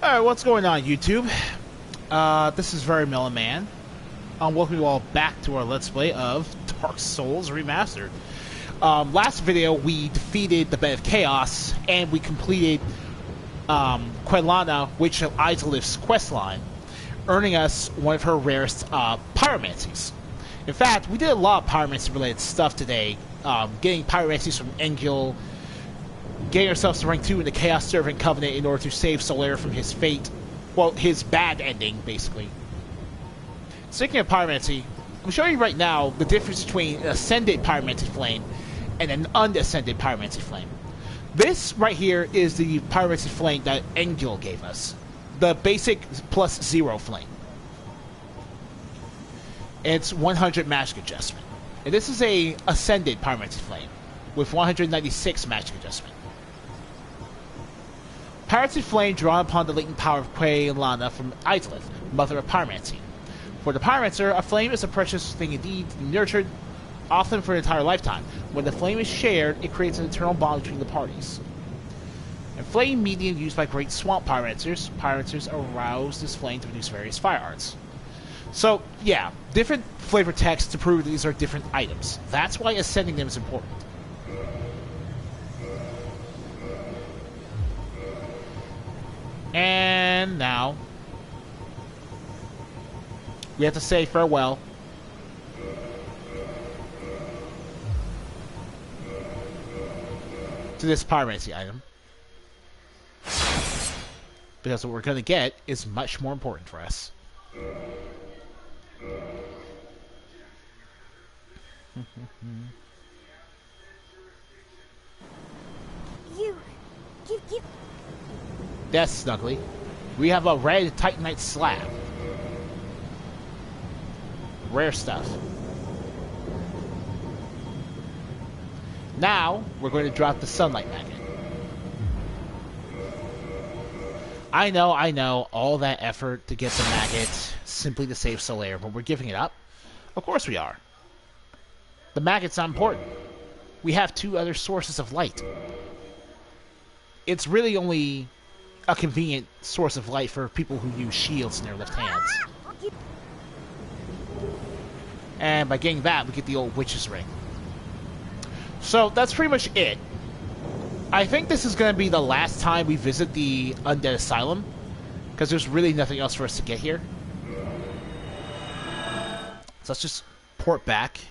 Alright, what's going on, YouTube? This is Very Melon Man. Welcome you all back to our Let's Play of Dark Souls Remastered. Last video, we defeated the Bed of Chaos, and we completed Quelana, Witch of Izalith's questline, earning us one of her rarest pyromancies. In fact, we did a lot of pyromancy-related stuff today, getting pyromancies from Engil, getting ourselves to rank 2 in the Chaos Servant Covenant in order to save Solaire from his fate. Well, his bad ending, basically. Speaking of pyromancy, I'm showing you right now the difference between an ascended pyromancy flame and an unascended pyromancy flame. This right here is the pyromancy flame that Engil gave us. The basic plus 0 flame. It's 100 magic adjustment. And this is a ascended pyromancy flame with 196 magic adjustment. Pyromancy flame drawn upon the latent power of Quelana from Izalith, mother of pyromancy. For the pyromancer, a flame is a precious thing indeed, to be nurtured, often for an entire lifetime. When the flame is shared, it creates an eternal bond between the parties. And flame medium used by great swamp pyromancers. Pyromancers arouse this flame to produce various fire arts. So, yeah, different flavor text to prove that these are different items. That's why ascending them is important. And now, we have to say farewell to this pyromancy item. Because what we're going to get is much more important for us. You. Yes, Snuggly. We have a red Titanite slab. Rare stuff. Now, we're going to drop the sunlight magnet. I know, all that effort to get the magnet simply to save Solaire, but we're giving it up? Of course we are. The magnet's not important. We have 2 other sources of light. It's really only a convenient source of light for people who use shields in their left hands. And by getting that, we get the old witch's ring. So that's pretty much it. I think this is going to be the last time we visit the Undead Asylum, because there's really nothing else for us to get here. So let's just port back.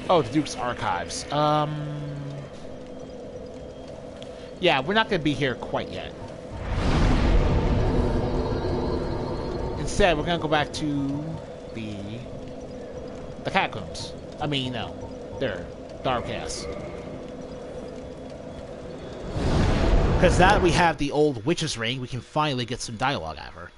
Oh, the Duke's Archives. Yeah, we're not going to be here quite yet. Instead, we're going to go back to the catacombs. I mean, no. There. Dark Chaos. Because now that we have the old witch's ring, we can finally get some dialogue out of her.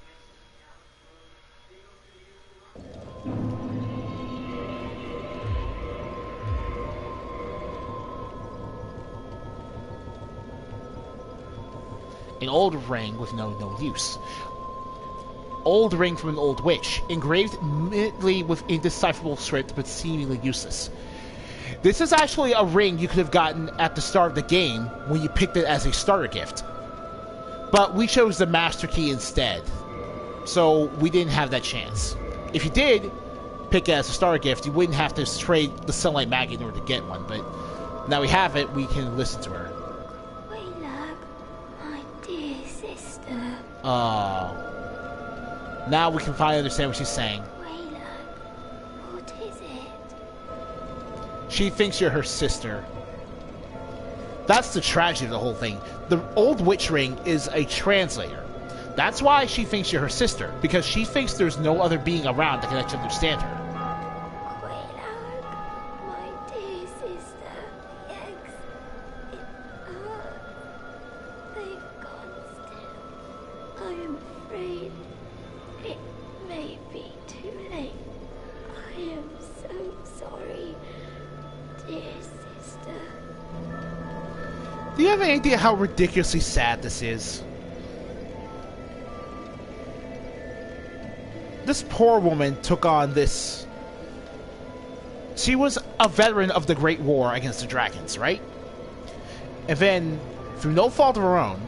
An old ring with no use. Old ring from an old witch, engraved immediately with indecipherable script but seemingly useless. This is actually a ring you could have gotten at the start of the game when you picked it as a starter gift. But we chose the master key instead, so we didn't have that chance. If you did pick it as a starter gift, you wouldn't have to trade the sunlight magnet in order to get one, but now we have it, we can listen to her. Oh. Now we can finally understand what she's saying. What is it? She thinks you're her sister. That's the tragedy of the whole thing. The old witch ring is a translator. That's why she thinks you're her sister, because she thinks there's no other being around that can actually understand her. Do you have any idea how ridiculously sad this is? This poor woman took on this... She was a veteran of the Great War against the dragons, right? And then, through no fault of her own,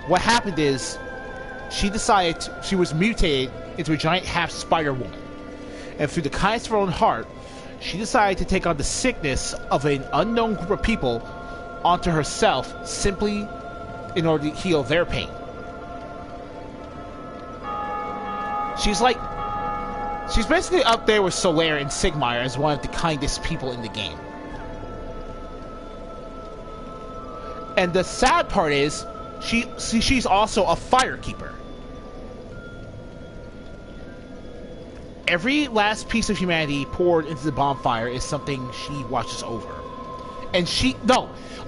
what happened is she decided she was mutated into a giant half-spider woman. And through the kindness of her own heart, she decided to take on the sickness of an unknown group of people onto herself simply in order to heal their pain. She's basically up there with Solaire and Sigmire as one of the kindest people in the game. And the sad part is, she's also a firekeeper. Every last piece of humanity poured into the bonfire is something she watches over. And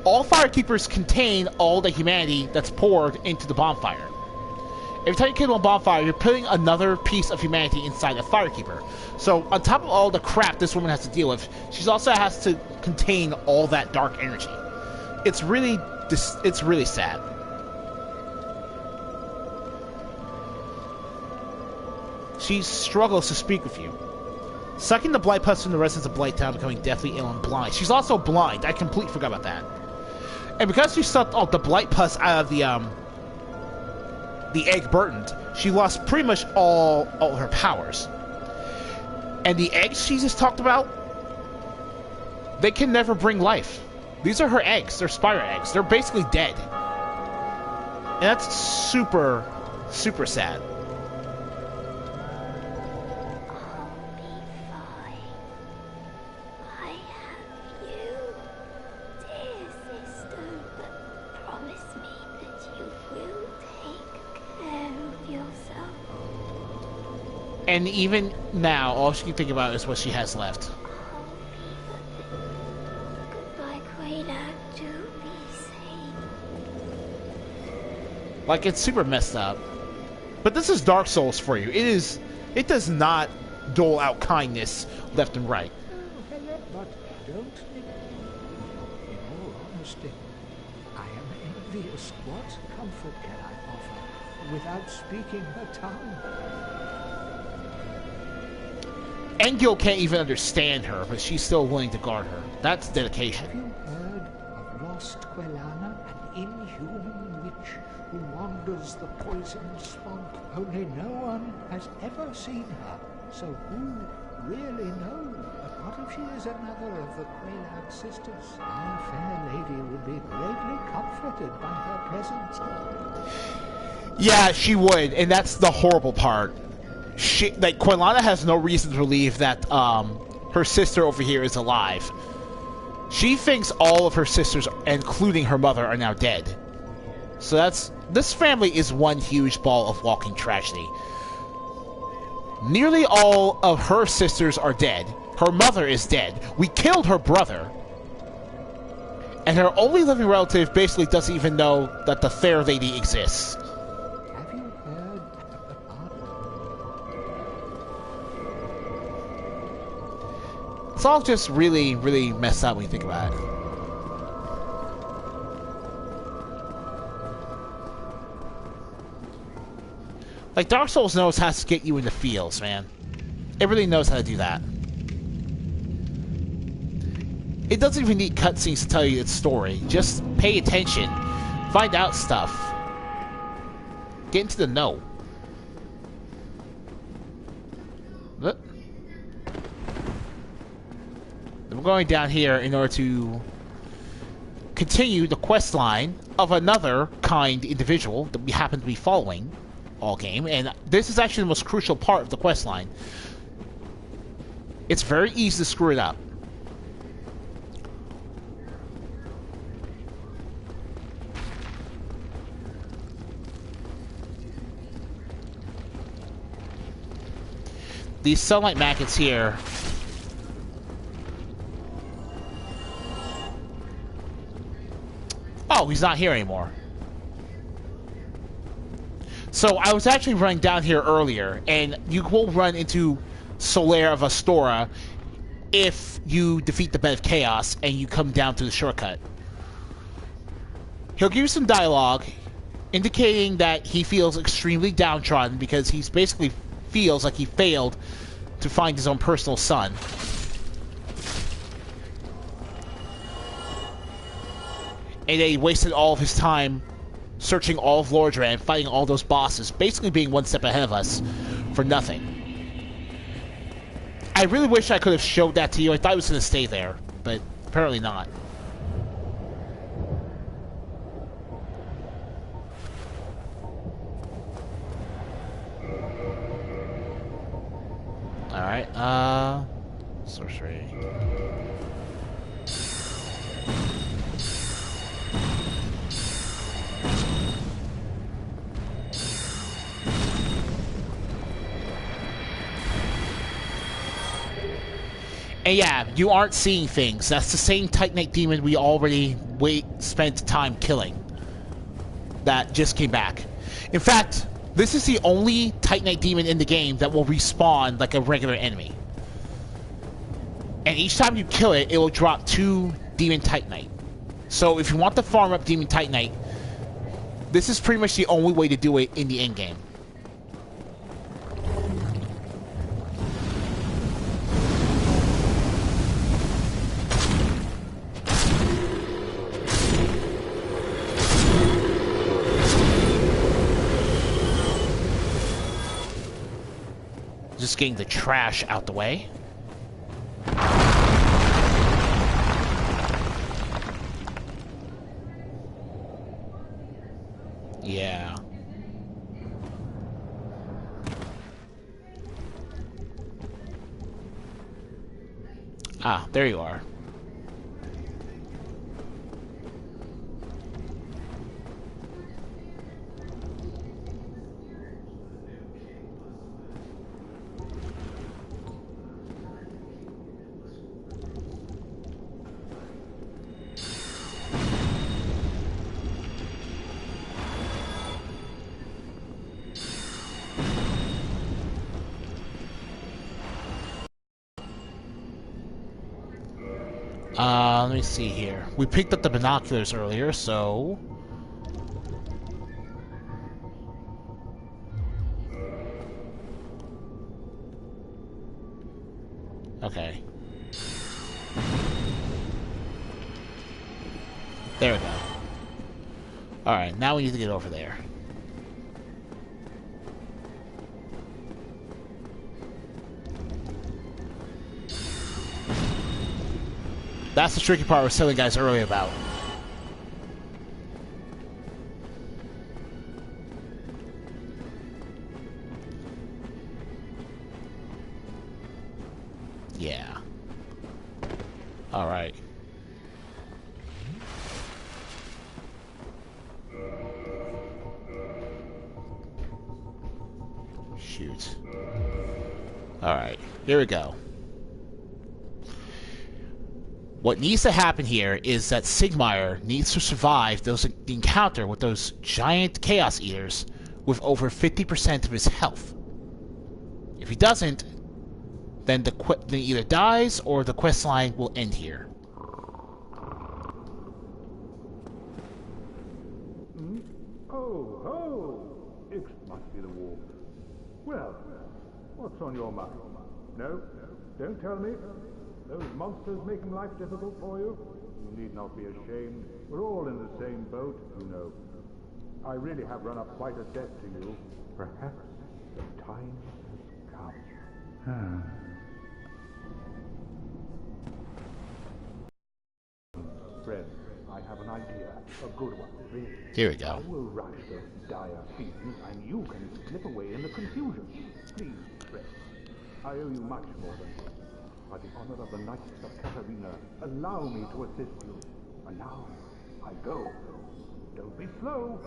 all firekeepers contain all the humanity that's poured into the bonfire. Every time you kill a bonfire, you're putting another piece of humanity inside a firekeeper. So, on top of all the crap this woman has to deal with, she also has to contain all that dark energy. It's really sad. She struggles to speak with you. Sucking the blight pus from the residents of Blighttown, becoming deathly ill and blind. She's also blind. I completely forgot about that. And because she sucked all the blight pus out of the egg burdened, she lost pretty much all her powers. And the eggs she just talked about, they can never bring life. These are her eggs. They're spider eggs. They're basically dead. And that's super, super sad. And even now, all she can think about is what she has left. Goodbye, Quaylag. Do be safe. Like, it's super messed up. But this is Dark Souls for you. It does not dole out kindness left and right. But don't think. In all honesty, I am envious. What comfort can I offer without speaking her tongue? Engil can't even understand her, but she's still willing to guard her. That's dedication. Have you heard of lost Quelana, an inhuman witch who wanders the poisoned swamp? Only no one has ever seen her, so who really knows? But what if she is another of the Quaylag sisters? Our fair lady would be greatly comforted by her presence. Yeah, she would, and that's the horrible part. Quelana has no reason to believe that her sister over here is alive. She thinks all of her sisters, including her mother, are now dead. So this family is one huge ball of walking tragedy. Nearly all of her sisters are dead. Her mother is dead. We killed her brother. And her only living relative basically doesn't even know that the fair lady exists. It's all just really, really messed up when you think about it. Like, Dark Souls knows how to get you in the feels, man. It really knows how to do that. It doesn't even need cutscenes to tell you its story. Just pay attention. Find out stuff. Get into the know. Look. We're going down here in order to continue the quest line of another kind individual that we happen to be following all game, and this is actually the most crucial part of the quest line. It's very easy to screw it up. These sunlight maggots here Oh, he's not here anymore. So I was actually running down here earlier, and you will run into Solaire of Astora if you defeat the Bed of Chaos and you come down to the shortcut. He'll give you some dialogue indicating that he feels extremely downtrodden because he's basically feels like he failed to find his own personal son. and then he wasted all of his time searching all of Lordran, fighting all those bosses, basically being one step ahead of us for nothing. I really wish I could have showed that to you. I thought it was going to stay there, but apparently not. Alright, sorcery. And yeah, you aren't seeing things. That's the same Titanite demon we already spent time killing. That just came back. In fact, this is the only Titanite demon in the game that will respawn like a regular enemy. And each time you kill it, it will drop 2 demon Titanite. So if you want to farm up demon Titanite, this is pretty much the only way to do it in the endgame. Just getting the trash out the way. Yeah. Ah, there you are. Let me see here. We picked up the binoculars earlier, so... Okay. There we go. Alright, now we need to get over there. That's the tricky part I was telling you guys earlier about. Yeah. Alright. Shoot. Alright, here we go. What needs to happen here is that Sigmire needs to survive the encounter with those giant Chaos Eaters with over 50% of his health. If he doesn't, then he either dies or the quest line will end here. Oh, ho! It must be the wolf. Well, what's on your mind? No? Don't tell me. Those monsters making life difficult for you? You need not be ashamed. We're all in the same boat, you know. I really have run up quite a debt to you. Perhaps the time has come. Friend, I have an idea. A good one, really. Here we go. I will rush those dire fiends, and you can slip away in the confusion. Please, friend. I owe you much more than this. By the honor of the Knights of Katarina, allow me to assist you. And now, I go. Don't be slow.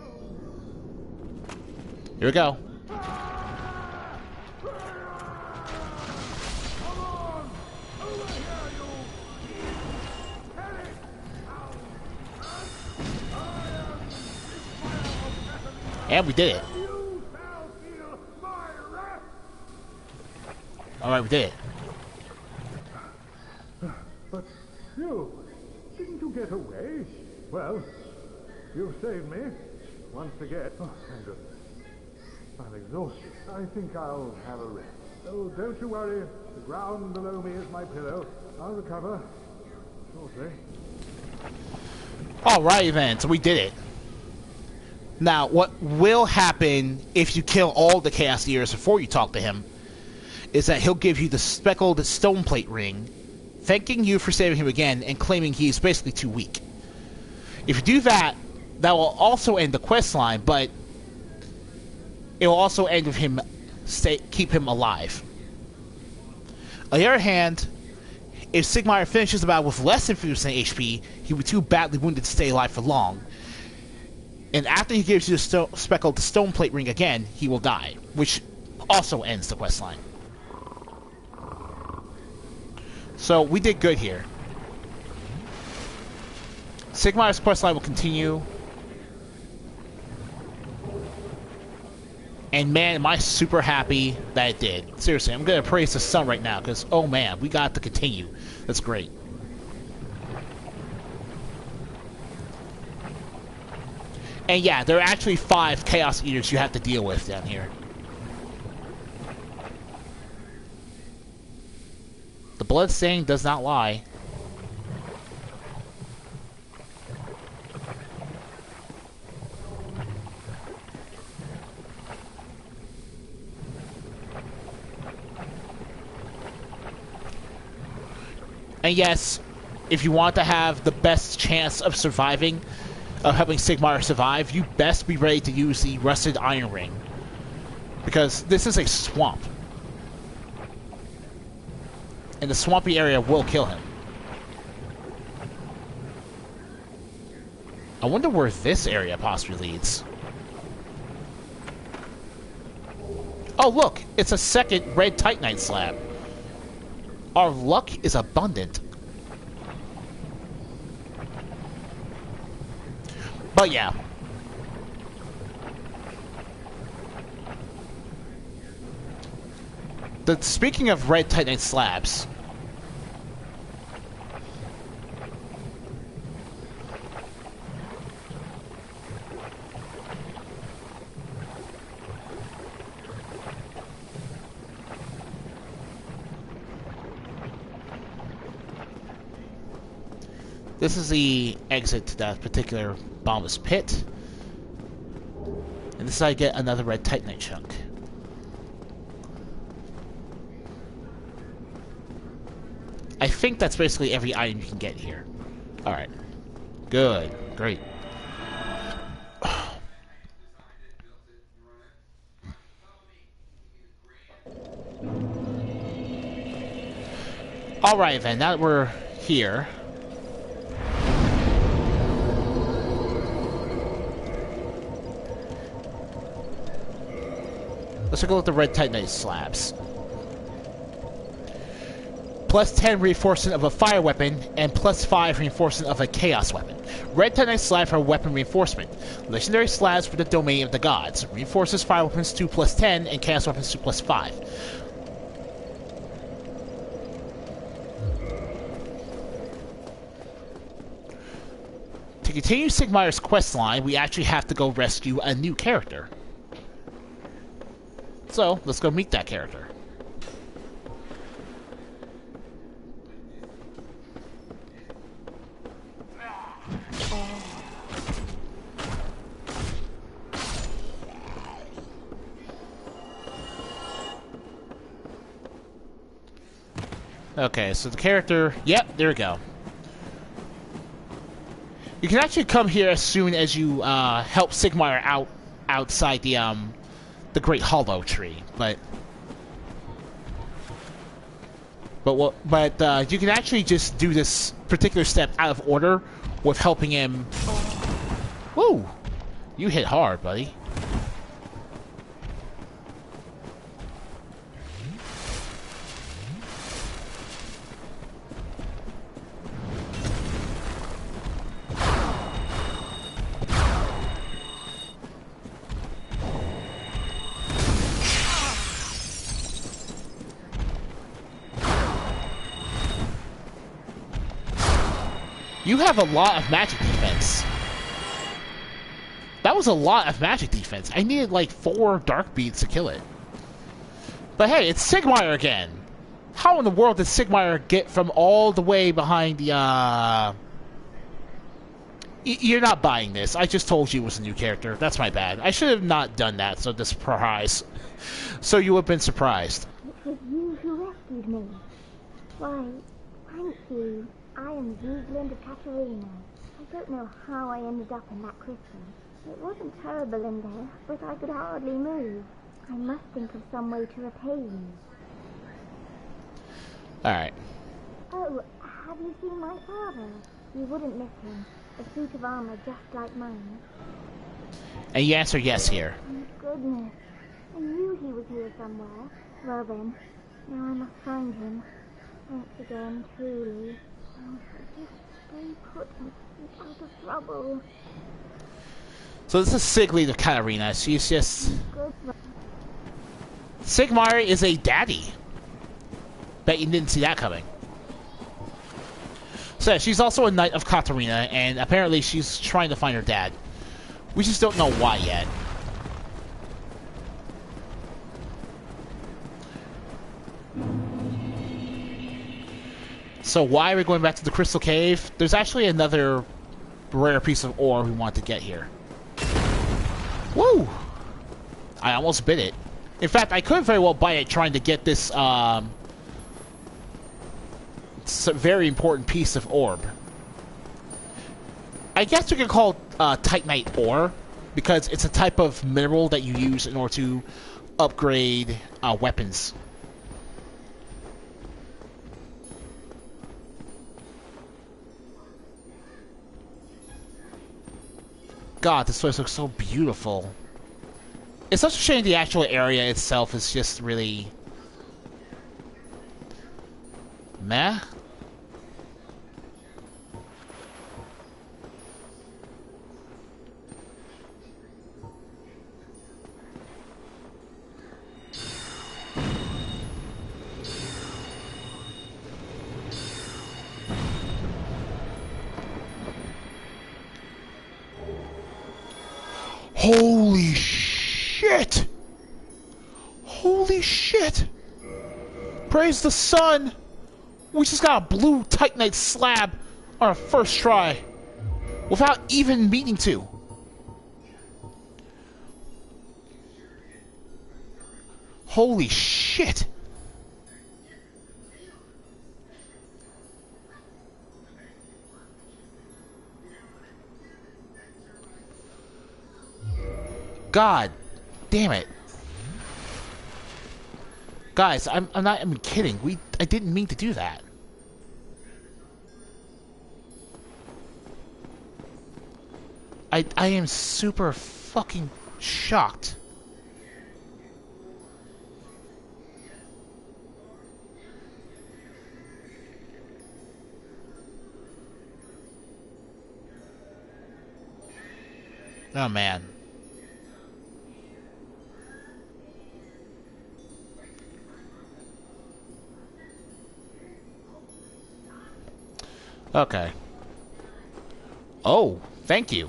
Here we go. Come on! Over here, you! Panic! And we did it. You shall feel my wrath! Alright, we did it. But you, didn't you get away? Well, you've saved me. Once again. Oh, thank goodness. I'm exhausted. I think I'll have a rest. Oh, don't you worry. The ground below me is my pillow. I'll recover shortly. Alright then, so we did it. Now, what will happen if you kill all the Chaos Eaters before you talk to him is that he'll give you the speckled stone plate ring, thanking you for saving him again and claiming he's basically too weak. If you do that, that will also end the quest line, but it will also end with him keep him alive. On the other hand, if Sigmar finishes the battle with less than 50% HP, he will be too badly wounded to stay alive for long. And after he gives you the speckled stone plate ring again, he will die, which also ends the quest line. So we did good here. Sigmar's quest line will continue. And man, am I super happy that it did. Seriously, I'm going to praise the sun right now, because, oh man, we got to continue. That's great. And yeah, there are actually 5 Chaos Eaters you have to deal with down here. The blood stain does not lie. And yes, if you want to have the best chance of surviving, of helping Sigmar survive, you best be ready to use the Rusted Iron Ring. Because this is a swamp. And the swampy area will kill him. I wonder where this area possibly leads. Oh look, it's a second red Titanite slab. Our luck is abundant. But yeah. Speaking of red Titanite slabs, this is the exit to that particular bottomless pit. And this is how I get another red Titanite chunk. I think that's basically every item you can get here. Alright. Good. Great. Alright then, now that we're here, let's take a look at the red Titanite slabs. Plus 10 reinforcement of a fire weapon, and plus 5 reinforcement of a chaos weapon. Red Titanite slab for weapon reinforcement. Legendary slabs for the domain of the gods. Reinforces fire weapons to plus 10, and chaos weapons to plus 5. To continue Sigmar's quest line, we actually have to go rescue a new character. So, let's go meet that character. Okay, so the character... Yep, there we go. You can actually come here as soon as you help Sigmar out outside the Great Hollow Tree, but you can actually just do this particular step out of order with helping him. Woo! You hit hard, buddy. You have a lot of magic defense. That was a lot of magic defense. I needed like 4 dark beads to kill it. But hey, it's Sigmar again. How in the world did Sigmar get from all the way behind the You're not buying this. I just told you it was a new character. That's my bad. I should have not done that, so the surprise. So you would have been surprised. It was you who rescued me. Why, thank you. I am Zealand of Katarina. I don't know how I ended up in that crystal. It wasn't terrible in there, but I could hardly move. I must think of some way to repay you. Alright. Oh, have you seen my father? You wouldn't miss him. A suit of armor just like mine. And you answer yes here. Thank goodness. I knew he was here somewhere. Well then, now I must find him. Thanks again, truly. Oh, just stay put and keep out of trouble. So this is Sigly the Katarina. She's just... Good. Sigmar is a daddy. Bet you didn't see that coming. So yeah, she's also a knight of Katarina, and apparently she's trying to find her dad. We just don't know why yet. So why are we going back to the Crystal Cave? There's actually another rare piece of ore we want to get here. Woo! I almost bit it. In fact, I could very well buy it trying to get this very important piece of orb. I guess we could call it Titanite ore, because it's a type of mineral that you use in order to upgrade weapons. God, this place looks so beautiful. It's such a shame the actual area itself is just really... meh? Holy shit! Holy shit! Praise the sun! We just got a blue Titanite slab on our first try. Without even meaning to. Holy shit! God damn it. Guys, I'm not even kidding. I didn't mean to do that. I am super fucking shocked. Oh man. Okay. Oh, thank you.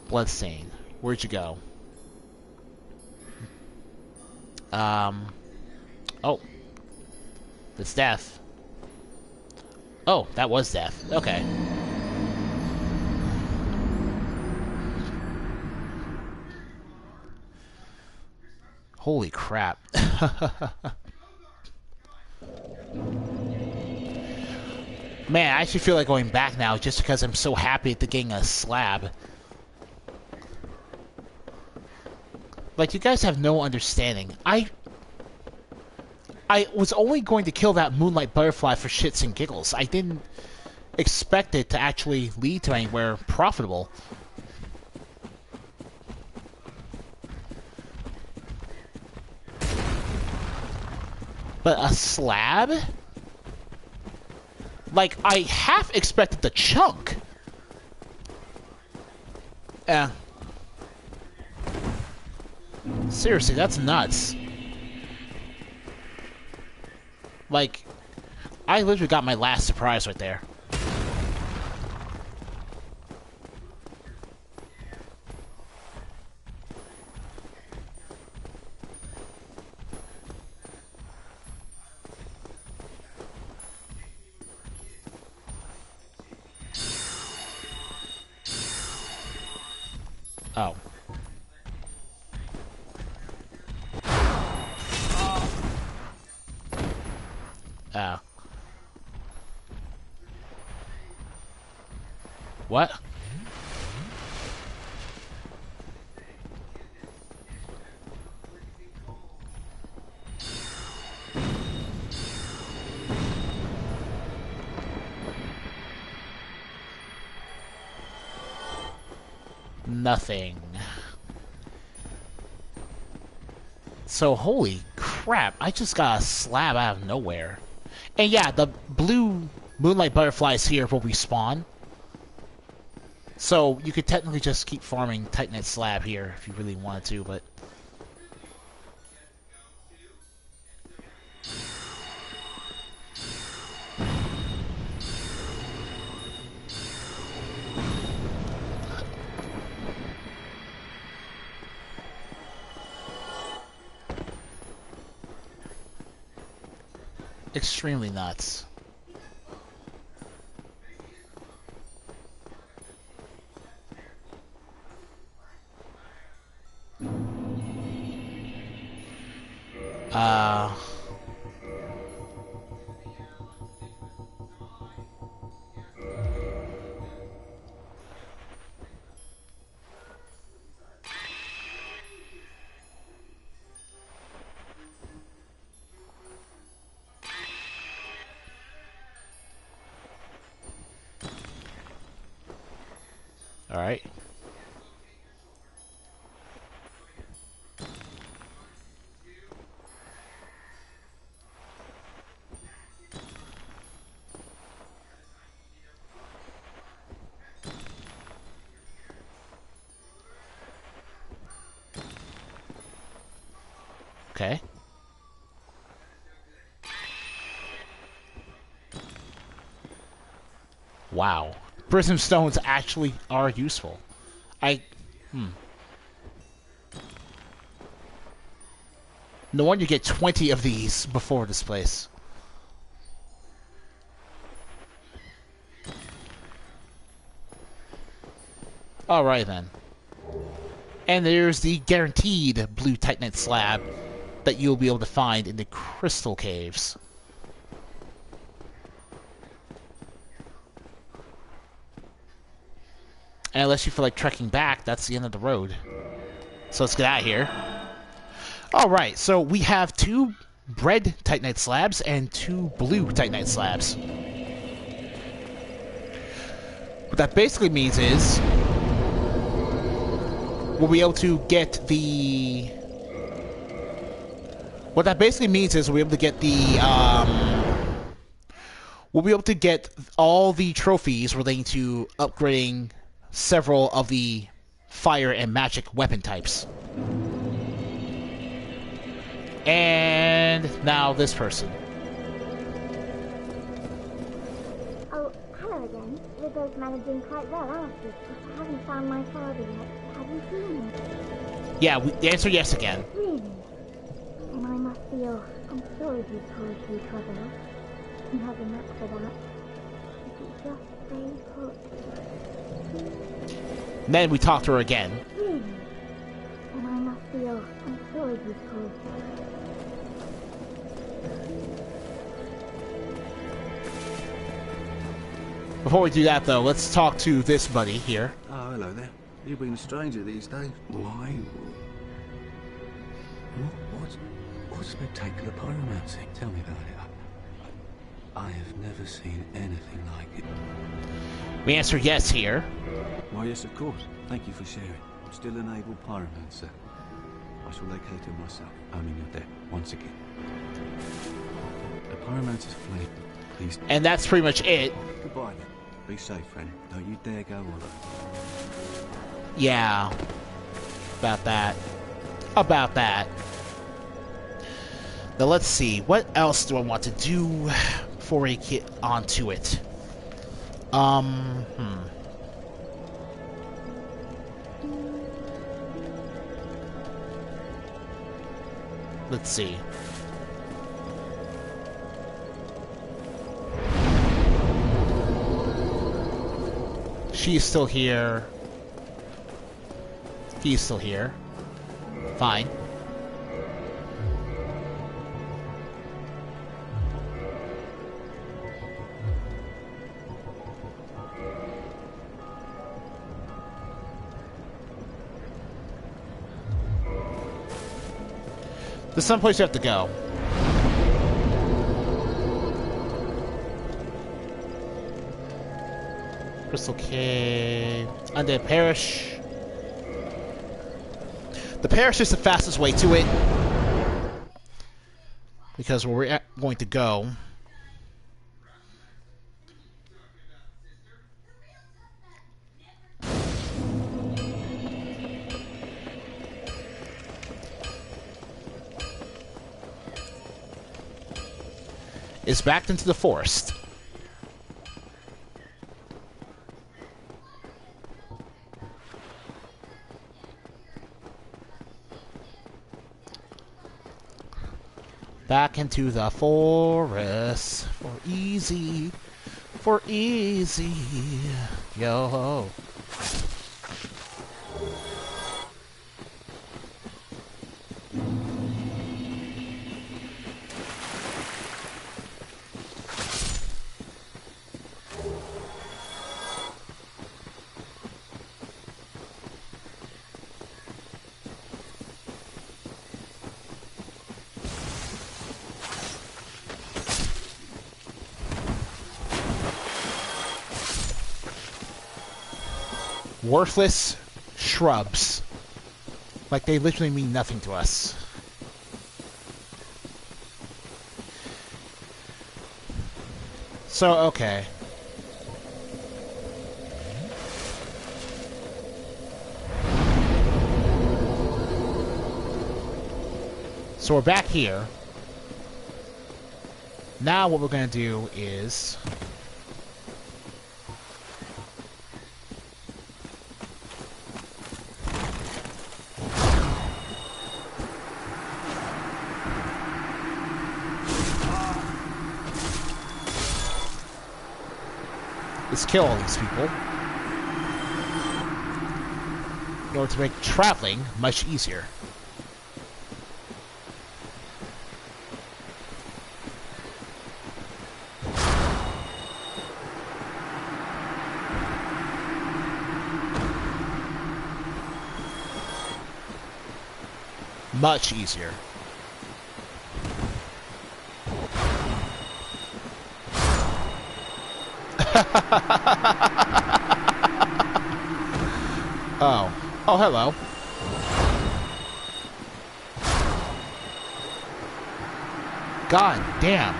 Bloodstain. Where'd you go? Oh. It's death. Oh, that was death. Okay. Holy crap. Man, I actually feel like going back now just because I'm so happy at getting a slab. Like, you guys have no understanding. I was only going to kill that moonlight butterfly for shits and giggles. I didn't expect it to actually lead to anywhere profitable. But a slab? Like, I half expected the chunk. Seriously, that's nuts. Like, I literally got my last surprise right there. Oh. Oh. What? Nothing. So, holy crap, I just got a slab out of nowhere. And yeah, the blue moonlight butterflies here will respawn. So, you could technically just keep farming Titanite slab here if you really wanted to, but... extremely nuts. Alright. Okay. Wow. Prism stones actually are useful. No wonder you get 20 of these before this place. Alright then. And there's the guaranteed blue Titanite slab that you'll be able to find in the crystal caves. And unless you feel like trekking back, that's the end of the road. So let's get out of here. Alright, so we have 2 red Titanite slabs and 2 blue Titanite slabs. What that basically means is we'll be able to get the... What that basically means is we'll be able to get the... we'll be able to get all the trophies relating to upgrading several of the fire and magic weapon types. And now this person. Oh, hello again. Riddo's managing quite well, aren't you? I haven't found my father yet. Have you seen him? Yeah, the answer yes again. Really? And I must feel... I'm sorry he caused you trouble. You have a knack for that. If you just stay put. And then we talk to her again. Really? And I must feel... I'm sorry he caused you. Before we do that, though, let's talk to this buddy here. Oh, hello there. You've been a stranger these days. Why? What's spectacular pyromancy? Tell me about it. I have never seen anything like it. We answer yes here. Why, yes, of course. Thank you for sharing. I'm still an able pyromancer. I shall locate him myself, owning your debt once again. The pyromancer's flame. Please. And that's pretty much it. Goodbye then. Be safe, friend. Don't you dare go hollow. Yeah. About that. About that. Now let's see. What else do I want to do before we get onto it? Let's see. She's still here. He's still here. Fine. There's some place you have to go. Crystal Cave. Undead Parish. The parish is the fastest way to it. Because where we're going to go is back into the forest. Back into the forest for easy, yo. Worthless shrubs. Like they literally mean nothing to us. So, okay. So we're back here. Now what we're going to do is... is kill all these people in order to make traveling much easier. Much easier. Oh. Oh, hello. God damn.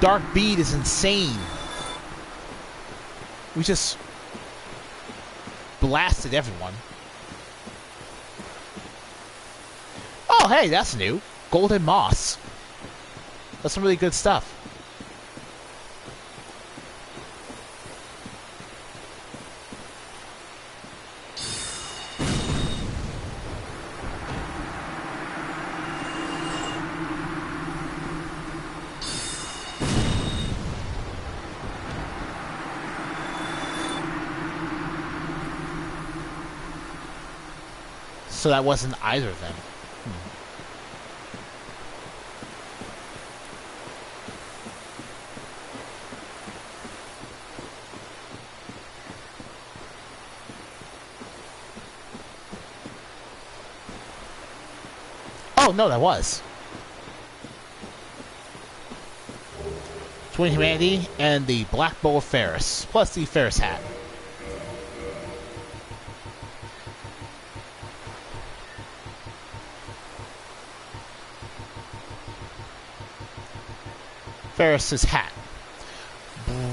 Dark Bead is insane. We just blasted everyone. Oh, hey, that's new. Golden Moss. That's some really good stuff. So that wasn't either of them. Oh, no, that was. 20 humanity and the Black Bow of Ferris, plus the Ferris hat. Ferris's hat.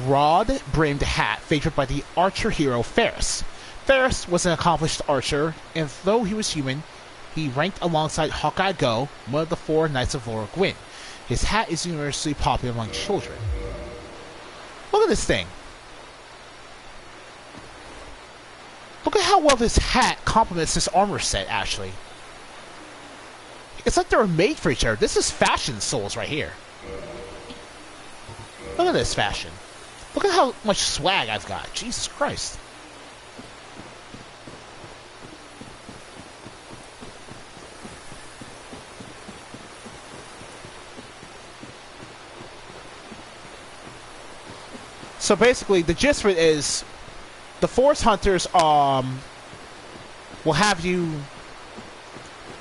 Broad-brimmed hat favored by the archer hero Ferris. Ferris was an accomplished archer, and though he was human, he ranked alongside Hawkeye Go, one of the 4 Knights of Laura Gwyn. His hat is universally popular among children. Look at this thing. Look at how well this hat complements this armor set, actually. It's like they're made for each other. This is fashion souls right here. Look at this fashion. Look at how much swag I've got. Jesus Christ. So basically, the gist of it is, the forest hunters will have you.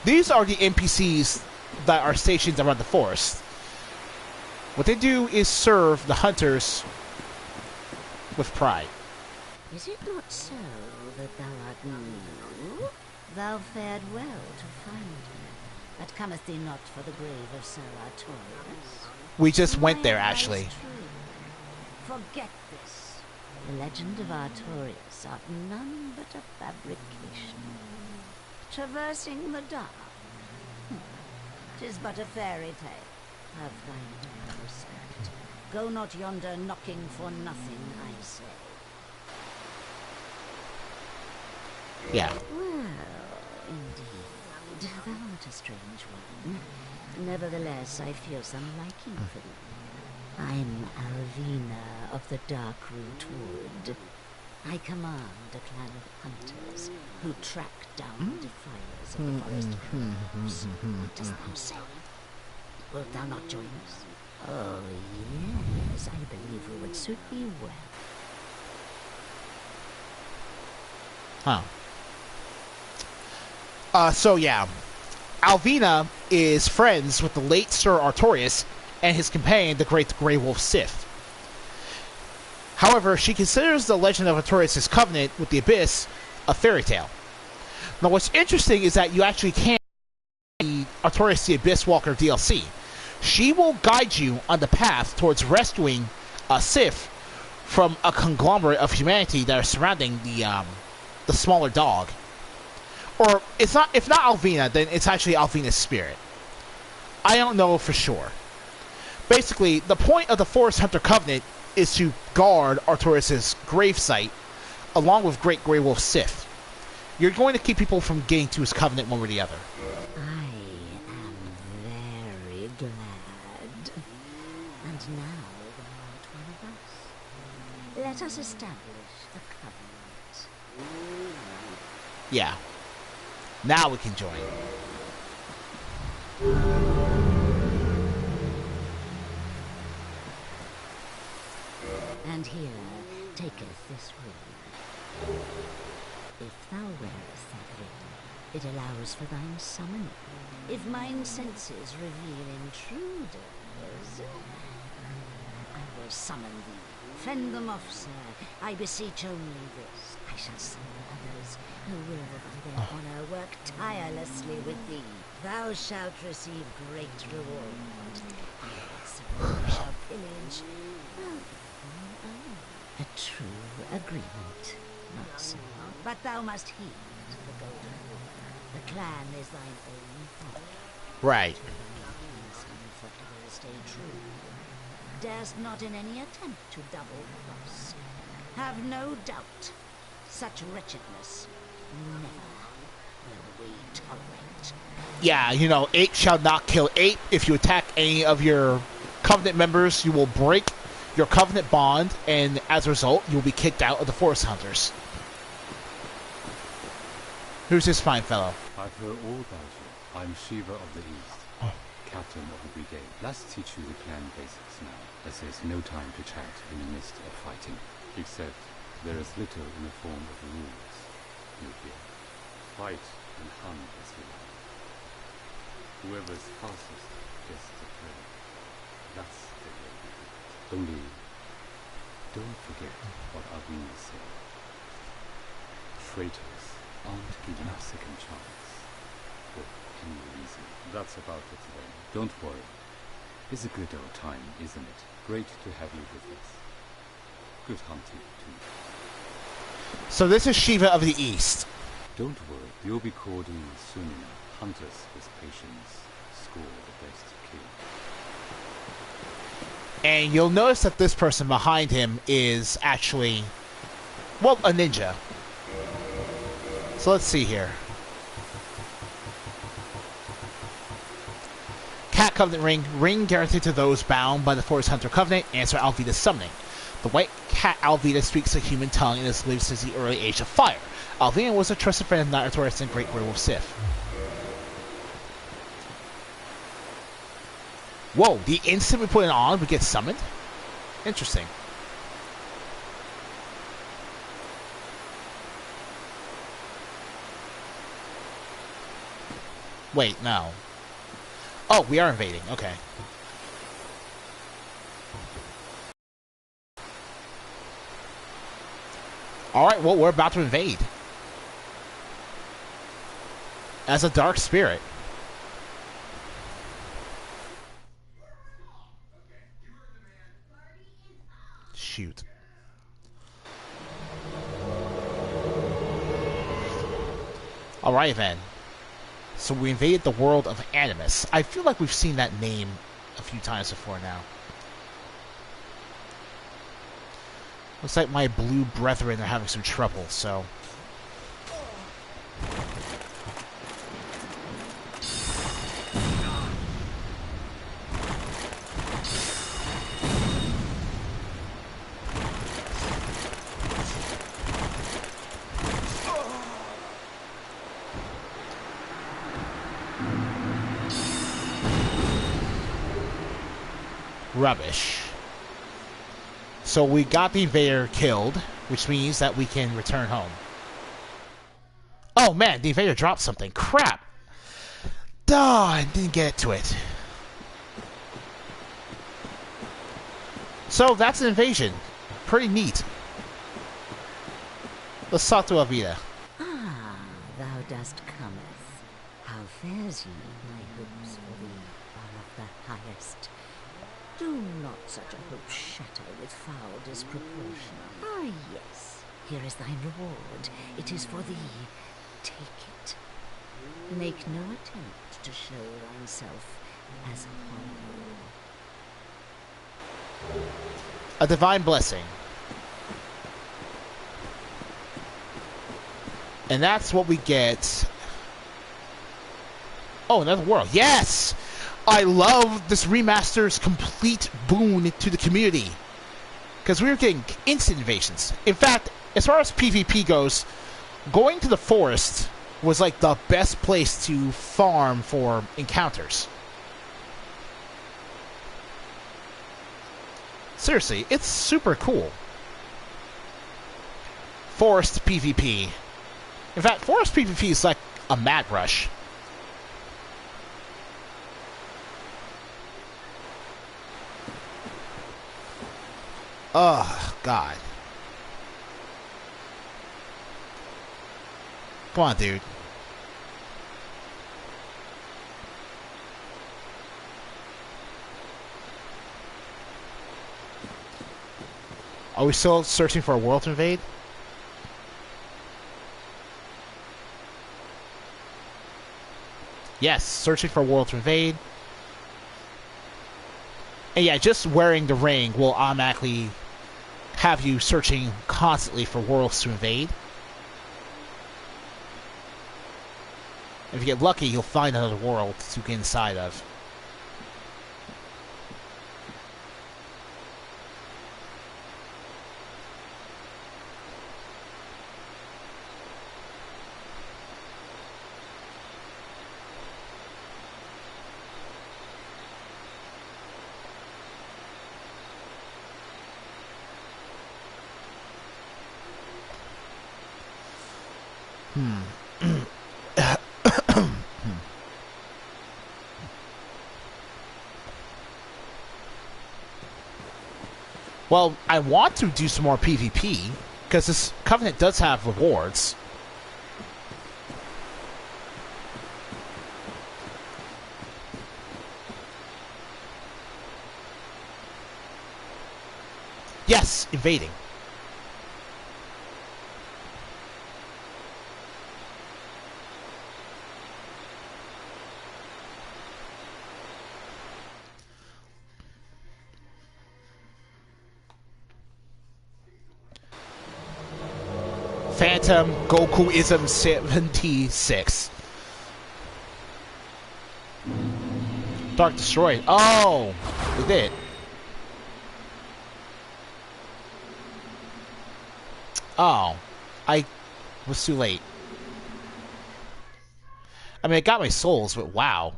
These are the NPCs that are stationed around the forest. What they do is serve the hunters with pride. Is it not so that thou art new? Thou fared well to find me, but cometh thee not for the grave of Sir Artorias? We just went there, actually. Forget this. The legend of Artorias art none but a fabrication. Traversing the dark. 'Tis but a fairy tale. Have thine own respect. Go not yonder knocking for nothing, I say. Yeah. Well, indeed, thou art a strange one. Nevertheless, I feel some liking for thee. I'm Alvina of the Darkroot Wood. I command a clan of hunters who track down defilers of the forest groves. What dost thou say? Wilt thou not join us? Oh, yes, I believe we would suit thee well. So yeah, Alvina is friends with the late Sir Artorias and his companion, the Great Grey Wolf Sith. However, she considers the legend of Artorias' covenant with the Abyss a fairy tale. Now, what's interesting is that you actually can see Artorias the Abyss Walker DLC. She will guide you on the path towards rescuing a Sith from a conglomerate of humanity that are surrounding the smaller dog. Or it's not. If not Alvina, then it's actually Alvina's spirit. I don't know for sure. Basically, the point of the Forest Hunter Covenant is to guard Artorias' gravesite, along with Great Grey Wolf Sith. You're going to keep people from getting to his covenant one way or the other. I am very glad. And now thou art one of us. Let us establish the covenant. Yeah. Now we can join. And here taketh this ring. If thou wearest that ring, it allows for thine summoning. If mine senses reveal intruders, I will summon thee. Fend them off, sir. I beseech only this. I shall summon others who will, by their honor, work tirelessly with thee. Thou shalt receive great reward. Thou shalt pillage. A true agreement, not so. But thou must heed the golden rule. The clan is thine own father. Right. Forever stay true. Darest not in any attempt to double cross. Have no doubt, such wretchedness never will we tolerate. Yeah, you know, ape shall not kill ape. If you attack any of your covenant members, you will break your covenant bond, and as a result, you will be kicked out of the Forest Hunters. Who's this fine fellow? I've heard all about you. I'm Shiva of the East, captain of the brigade. Let's teach you the clan basics now, as there's no time to chat in the midst of fighting. Except there is little in the form of rules. You hear. Fight and hunt as you like. Whoever's fastest gets the prey. That's the way we do it. Only, don't forget what Arvina said. Traitors aren't given a second chance. For any reason. That's about it then. Don't worry. It's a good old time, isn't it? Great to have you with us. Good hunting, too. So this is Shiva of the East. Don't worry, you'll be called in soon enough. Hunters with patience score the best kill. And you'll notice that this person behind him is actually, well, a ninja. So let's see here. Cat Covenant Ring. Ring guaranteed to those bound by the Forest Hunter Covenant. Answer Alvida's summoning. The white cat Alvida speaks a human tongue and has lived since the early age of fire. Alvina was a trusted friend of Night Artorias and Great Werewolf Sith. Whoa, the instant we put it on, we get summoned? Interesting. Wait, no. Oh, we are invading. Okay. Alright, well, we're about to invade. As a dark spirit. Shoot. Alright then. So we invaded the world of Animus. I feel like we've seen that name a few times before now. Looks like my blue brethren are having some trouble, so... Rubbish. So we got the invader killed, which means that we can return home. Oh man, the invader dropped something. Crap! Duh, I didn't get to it. So that's an invasion. Pretty neat. Let's talk to Alvida. Ah, thou dost cometh. How fares ye? My hopes for thee are of the highest. Do not such a hope shatter with foul disproportion. Ah, yes. Here is thine reward. It is for thee. Take it. Make no attempt to show thyself as hollow. A divine blessing. And that's what we get. Oh, another world. Yes! I love this remaster's complete boon to the community. Because we were getting instant invasions. In fact, as far as PvP goes, going to the forest was like the best place to farm for encounters. Seriously, it's super cool. Forest PvP. In fact, forest PvP is like a mad rush. Oh, God. Come on, dude. Are we still searching for a world to invade? Yes, searching for a world to invade. And yeah, just wearing the ring will automatically have you searching constantly for worlds to invade. If you get lucky, you'll find another world to get inside of. Well, I want to do some more PvP, because this Covenant does have rewards. Yes, invading. Phantom Gokuism 76. Dark destroyed. Oh, we did. Oh, I was too late. I mean, I got my souls, but wow.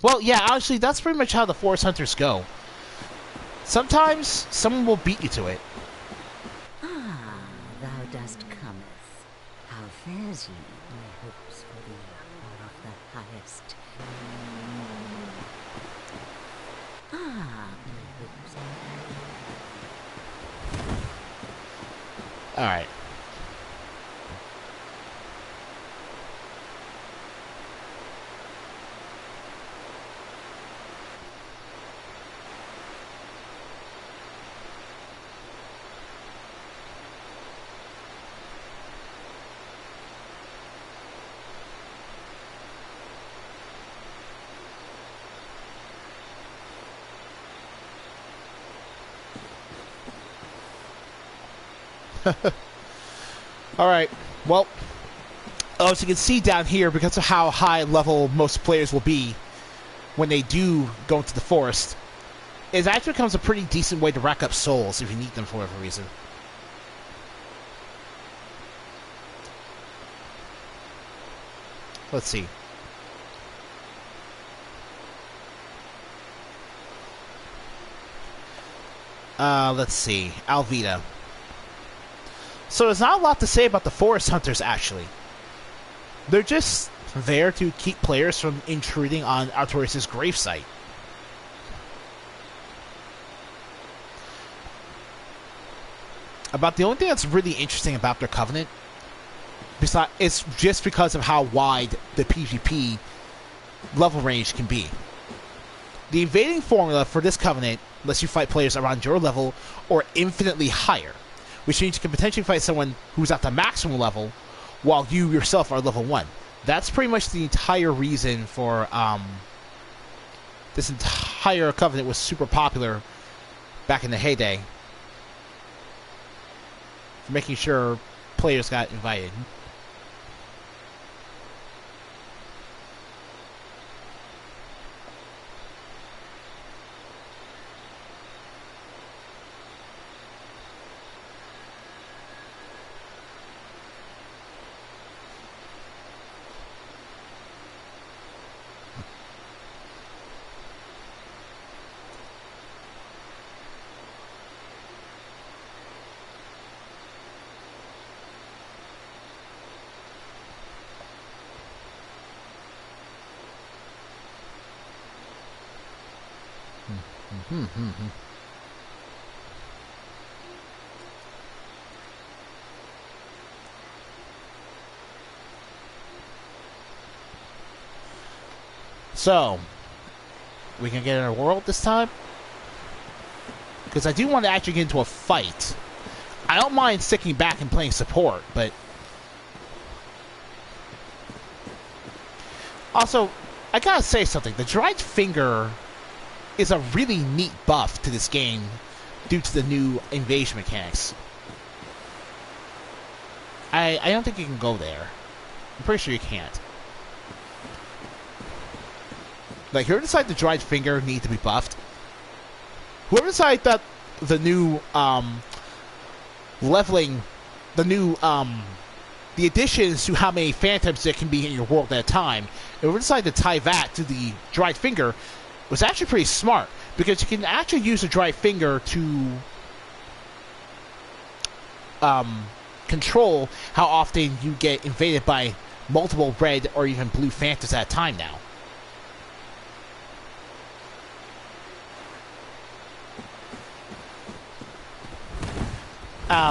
Well, yeah, actually, that's pretty much how the Forest Hunters go. Sometimes someone will beat you to it. Ah, thou dost cometh. How fares ye? My hopes for thee are of the highest. Ah, my hopes are... Alright. Alright, well, as you can see down here, because of how high level most players will be when they do go into the forest, it actually becomes a pretty decent way to rack up souls if you need them for whatever reason. Let's see. Let's see. Alvita. So there's not a lot to say about the Forest Hunters, actually. They're just there to keep players from intruding on Artorias' gravesite. About the only thing that's really interesting about their Covenant is just because of how wide the PvP level range can be. The invading formula for this Covenant lets you fight players around your level or infinitely higher, which means you can potentially fight someone who's at the maximum level while you yourself are level 1. That's pretty much the entire reason for this entire Covenant was super popular back in the heyday. For making sure players got invited. So, we can get in our world this time? Because I do want to actually get into a fight. I don't mind sticking back and playing support, but... Also, I gotta say something. The dried finger is a really neat buff to this game due to the new invasion mechanics. I don't think you can go there. I'm pretty sure you can't. Like, whoever decided the dried finger need to be buffed, whoever decided that the new leveling, the additions to how many phantoms there can be in your world at a time, whoever decided to tie that to the dried finger was actually pretty smart, because you can actually use the dried finger to control how often you get invaded by multiple red or even blue phantoms at a time now.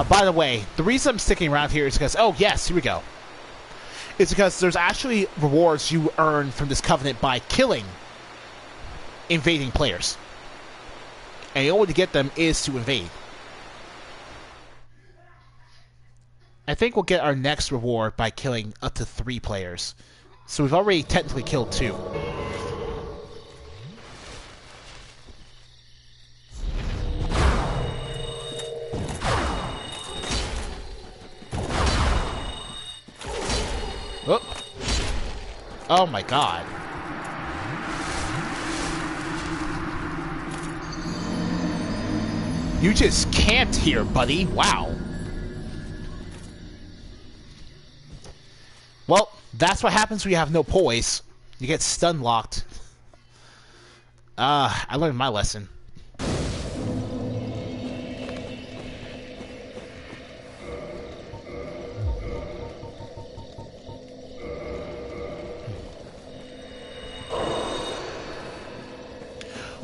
By the way, the reason I'm sticking around here is because, oh yes, here we go. It's because there's actually rewards you earn from this Covenant by killing invading players. And the only way to get them is to invade. I think we'll get our next reward by killing up to 3 players. So we've already technically killed 2. Oh. Oh my god. You just camped here, buddy. Wow. Well, that's what happens when you have no poise. You get stun locked. I learned my lesson.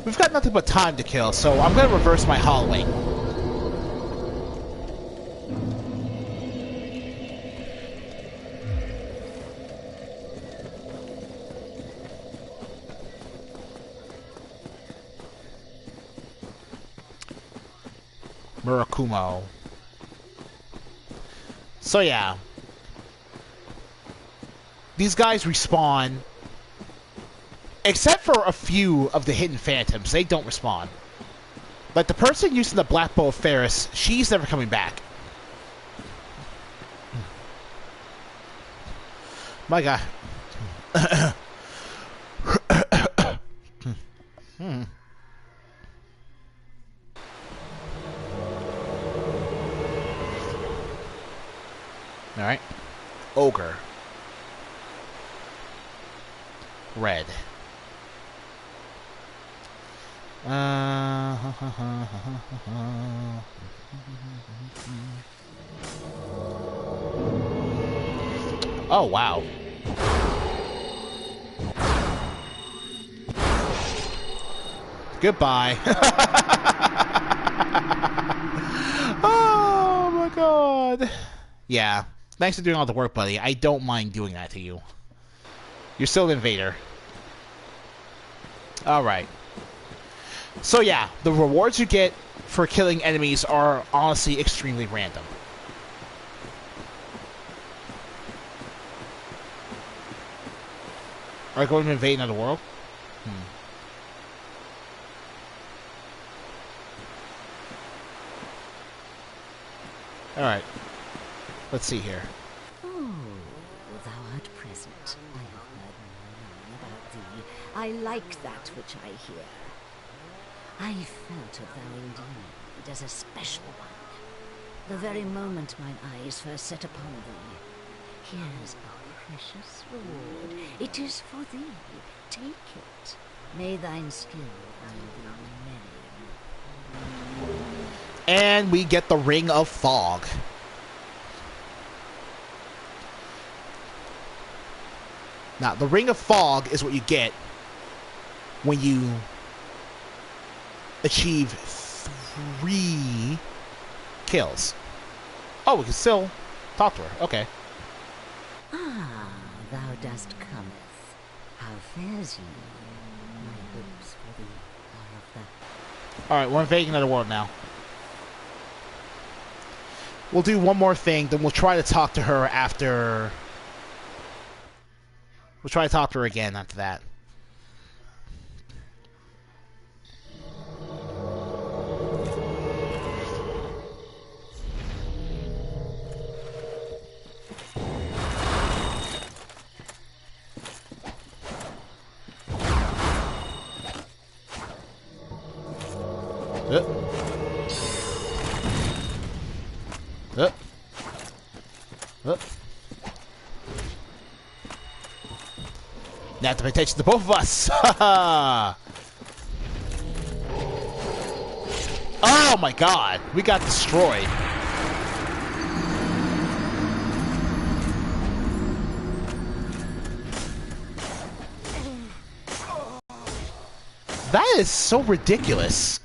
we've got nothing but time to kill, so I'm gonna reverse my hollowing. Murakumo. So yeah. These guys respawn. Except for a few of the hidden phantoms, they don't respawn. Like the person using the Black Bow of Ferris, she's never coming back. My God. Alright. Ogre. Red. Oh, wow. Goodbye. Oh, my God. Yeah. Thanks for doing all the work, buddy. I don't mind doing that to you. You're still an invader. Alright. So yeah, the rewards you get for killing enemies are honestly extremely random. Are you going to invade another world? Alright. Let's see here. Oh, thou art present. I have heard more about thee. I like that which I hear. I felt of thou indeed as a special one. The very moment mine eyes first set upon thee. Here's a precious reward. It is for thee. Take it. May thine skill earn thee many. And we get the Ring of Fog. Now, the Ring of Fog is what you get when you achieve 3 kills. Oh, we can still talk to her. Okay. Ah, thou dost cometh. How fares ye? My hopes for thee are of the... Alright, we're invading another world now. We'll do one more thing, then we'll try to talk to her after... We'll try to talk to her again after that. Now to pay attention to both of us. Oh my God, we got destroyed. That is so ridiculous.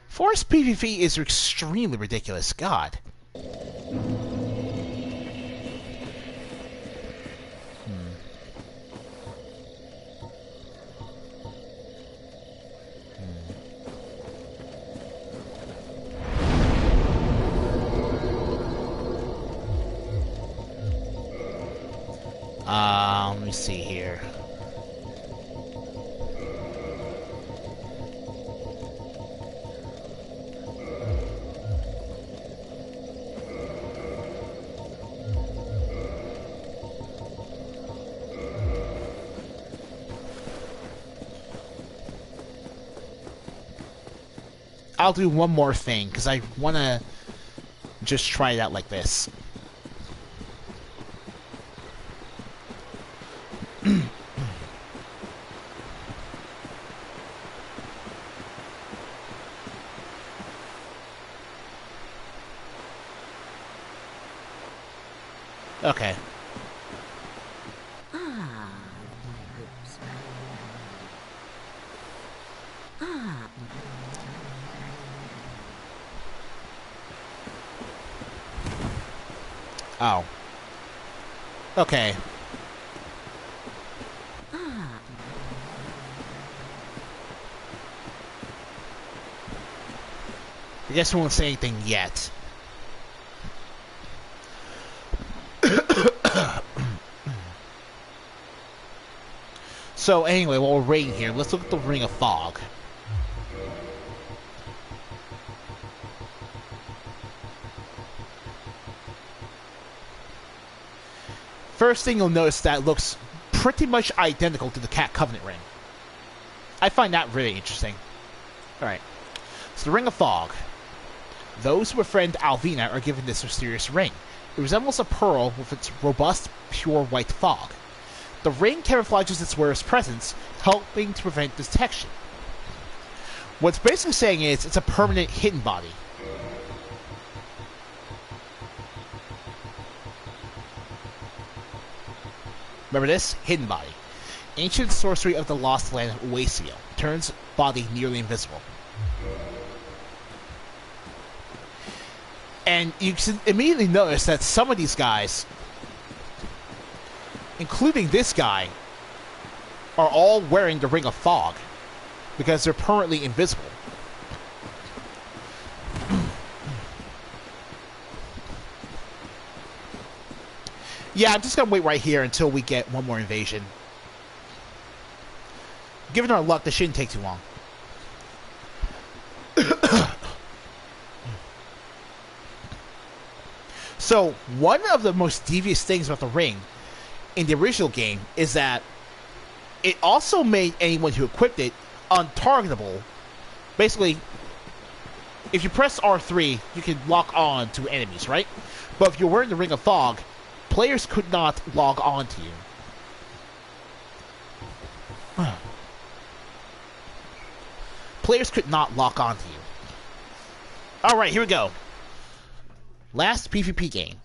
Force PvP is extremely ridiculous. God. Let me see here. I'll do one more thing, because I want to just try it out like this. Okay. Ah, my hopes. Oh. Okay. Ah, I guess we won't say anything yet. So anyway, while we're waiting here, let's look at the Ring of Fog. First thing you'll notice that it looks pretty much identical to the Cat Covenant ring. I find that really interesting. Alright. So the Ring of Fog. Those who befriend Alvina are given this mysterious ring. It resembles a pearl with its robust, pure white fog. The ring camouflages its wearer's presence, helping to prevent detection. What it's basically saying is it's a permanent hidden body. Remember this? Hidden body. Ancient sorcery of the lost land of Oasio. Turns body nearly invisible. And you can immediately notice that some of these guys, including this guy, are all wearing the Ring of Fog because they're permanently invisible. Yeah, I'm just gonna wait right here until we get one more invasion. Given our luck, this shouldn't take too long. So, one of the most devious things about the ring in the original game is that it also made anyone who equipped it untargetable. Basically, if you press R3, you can lock on to enemies, right? But if you're wearing the Ring of Fog, players could not log on to you. Players could not lock on to you. Alright, here we go. Last PvP game.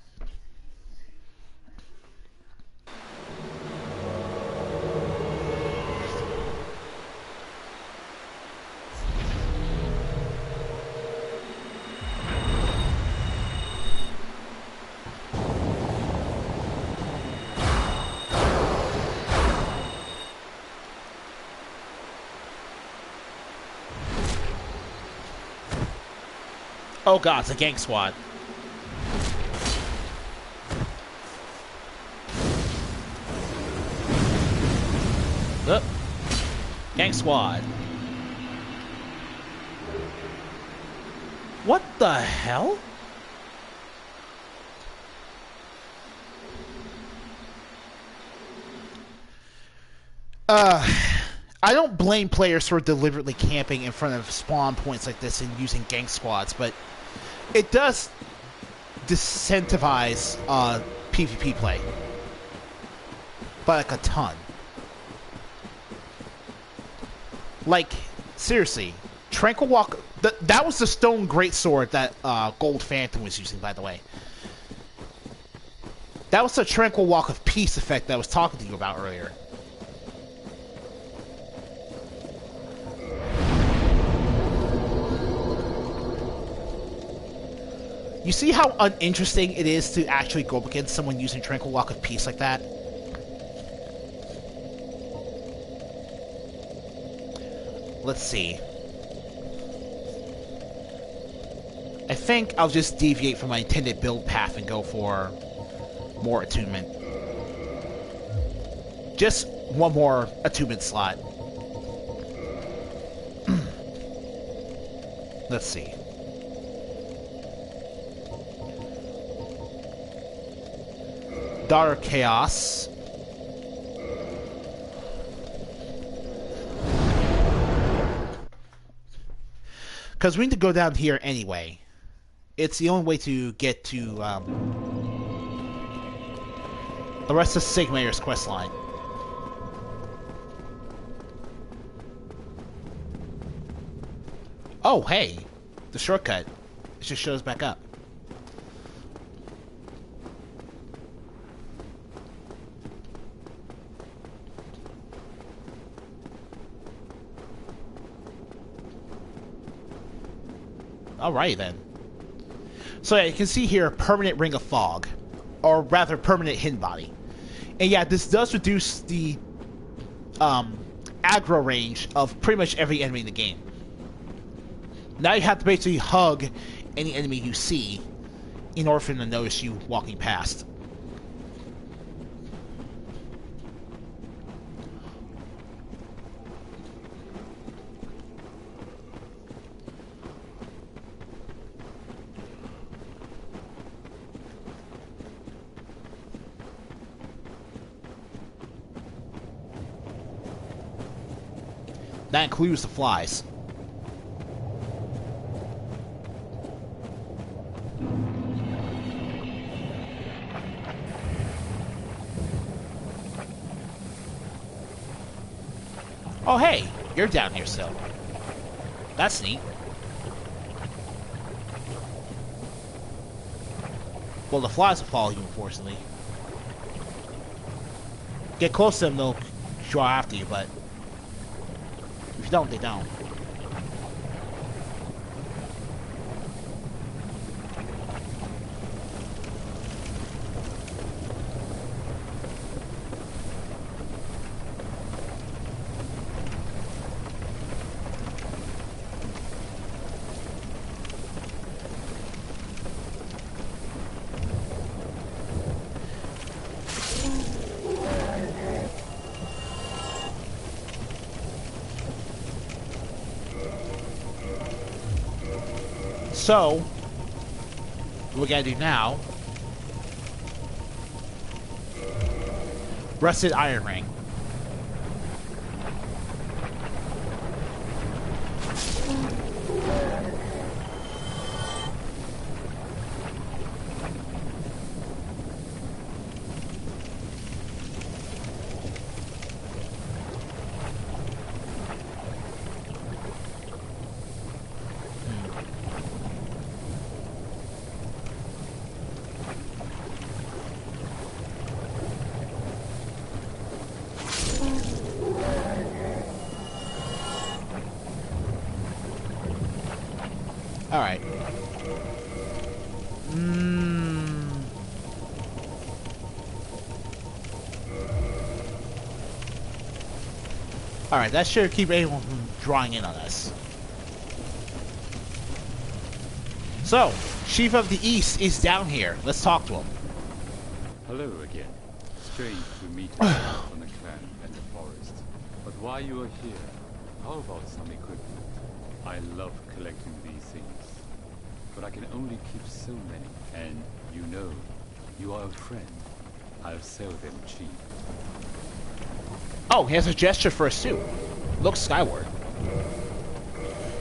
Oh god, it's a gang squad. Oop. Gang squad. What the hell? I don't blame players for deliberately camping in front of spawn points like this and using gang squads, but it does disincentivize PvP play. By like a ton. Like, seriously, Tranquil Walk... that was the stone greatsword that Gold Phantom was using, by the way. That was the Tranquil Walk of Peace effect that I was talking to you about earlier. You see how uninteresting it is to actually go up against someone using Tranquil Walk of Peace like that? Let's see. I think I'll just deviate from my intended build path and go for more attunement. Just one more attunement slot. Let's see. Daughter Chaos. Because we need to go down here anyway. It's the only way to get to the rest of Sigmayor's questline. Oh, hey! The shortcut. It just shows back up. Alright then. So yeah, you can see here, permanent Ring of Fog. or rather permanent hidden body. And yeah, this does reduce the aggro range of pretty much every enemy in the game. Now you have to basically hug any enemy you see in order for them to notice you walking past. That includes the flies. Oh hey, you're down here still. That's neat. Well, the flies will follow you, unfortunately. Get close to them, they'll draw after you, but if you don't, they don't. So, what we gotta do now, rusted iron ring. Alright. Alright, that should keep anyone from drawing in on us. So, Chief of the East is down here. Let's talk to him. Hello again. Strange to meet you from the clan and the forest. But while you are here, how about some equipment? I love collecting these things, but I can only keep so many. And you know, you are a friend. I'll sell them cheap. Oh, he has a gesture for a suit. Look skyward.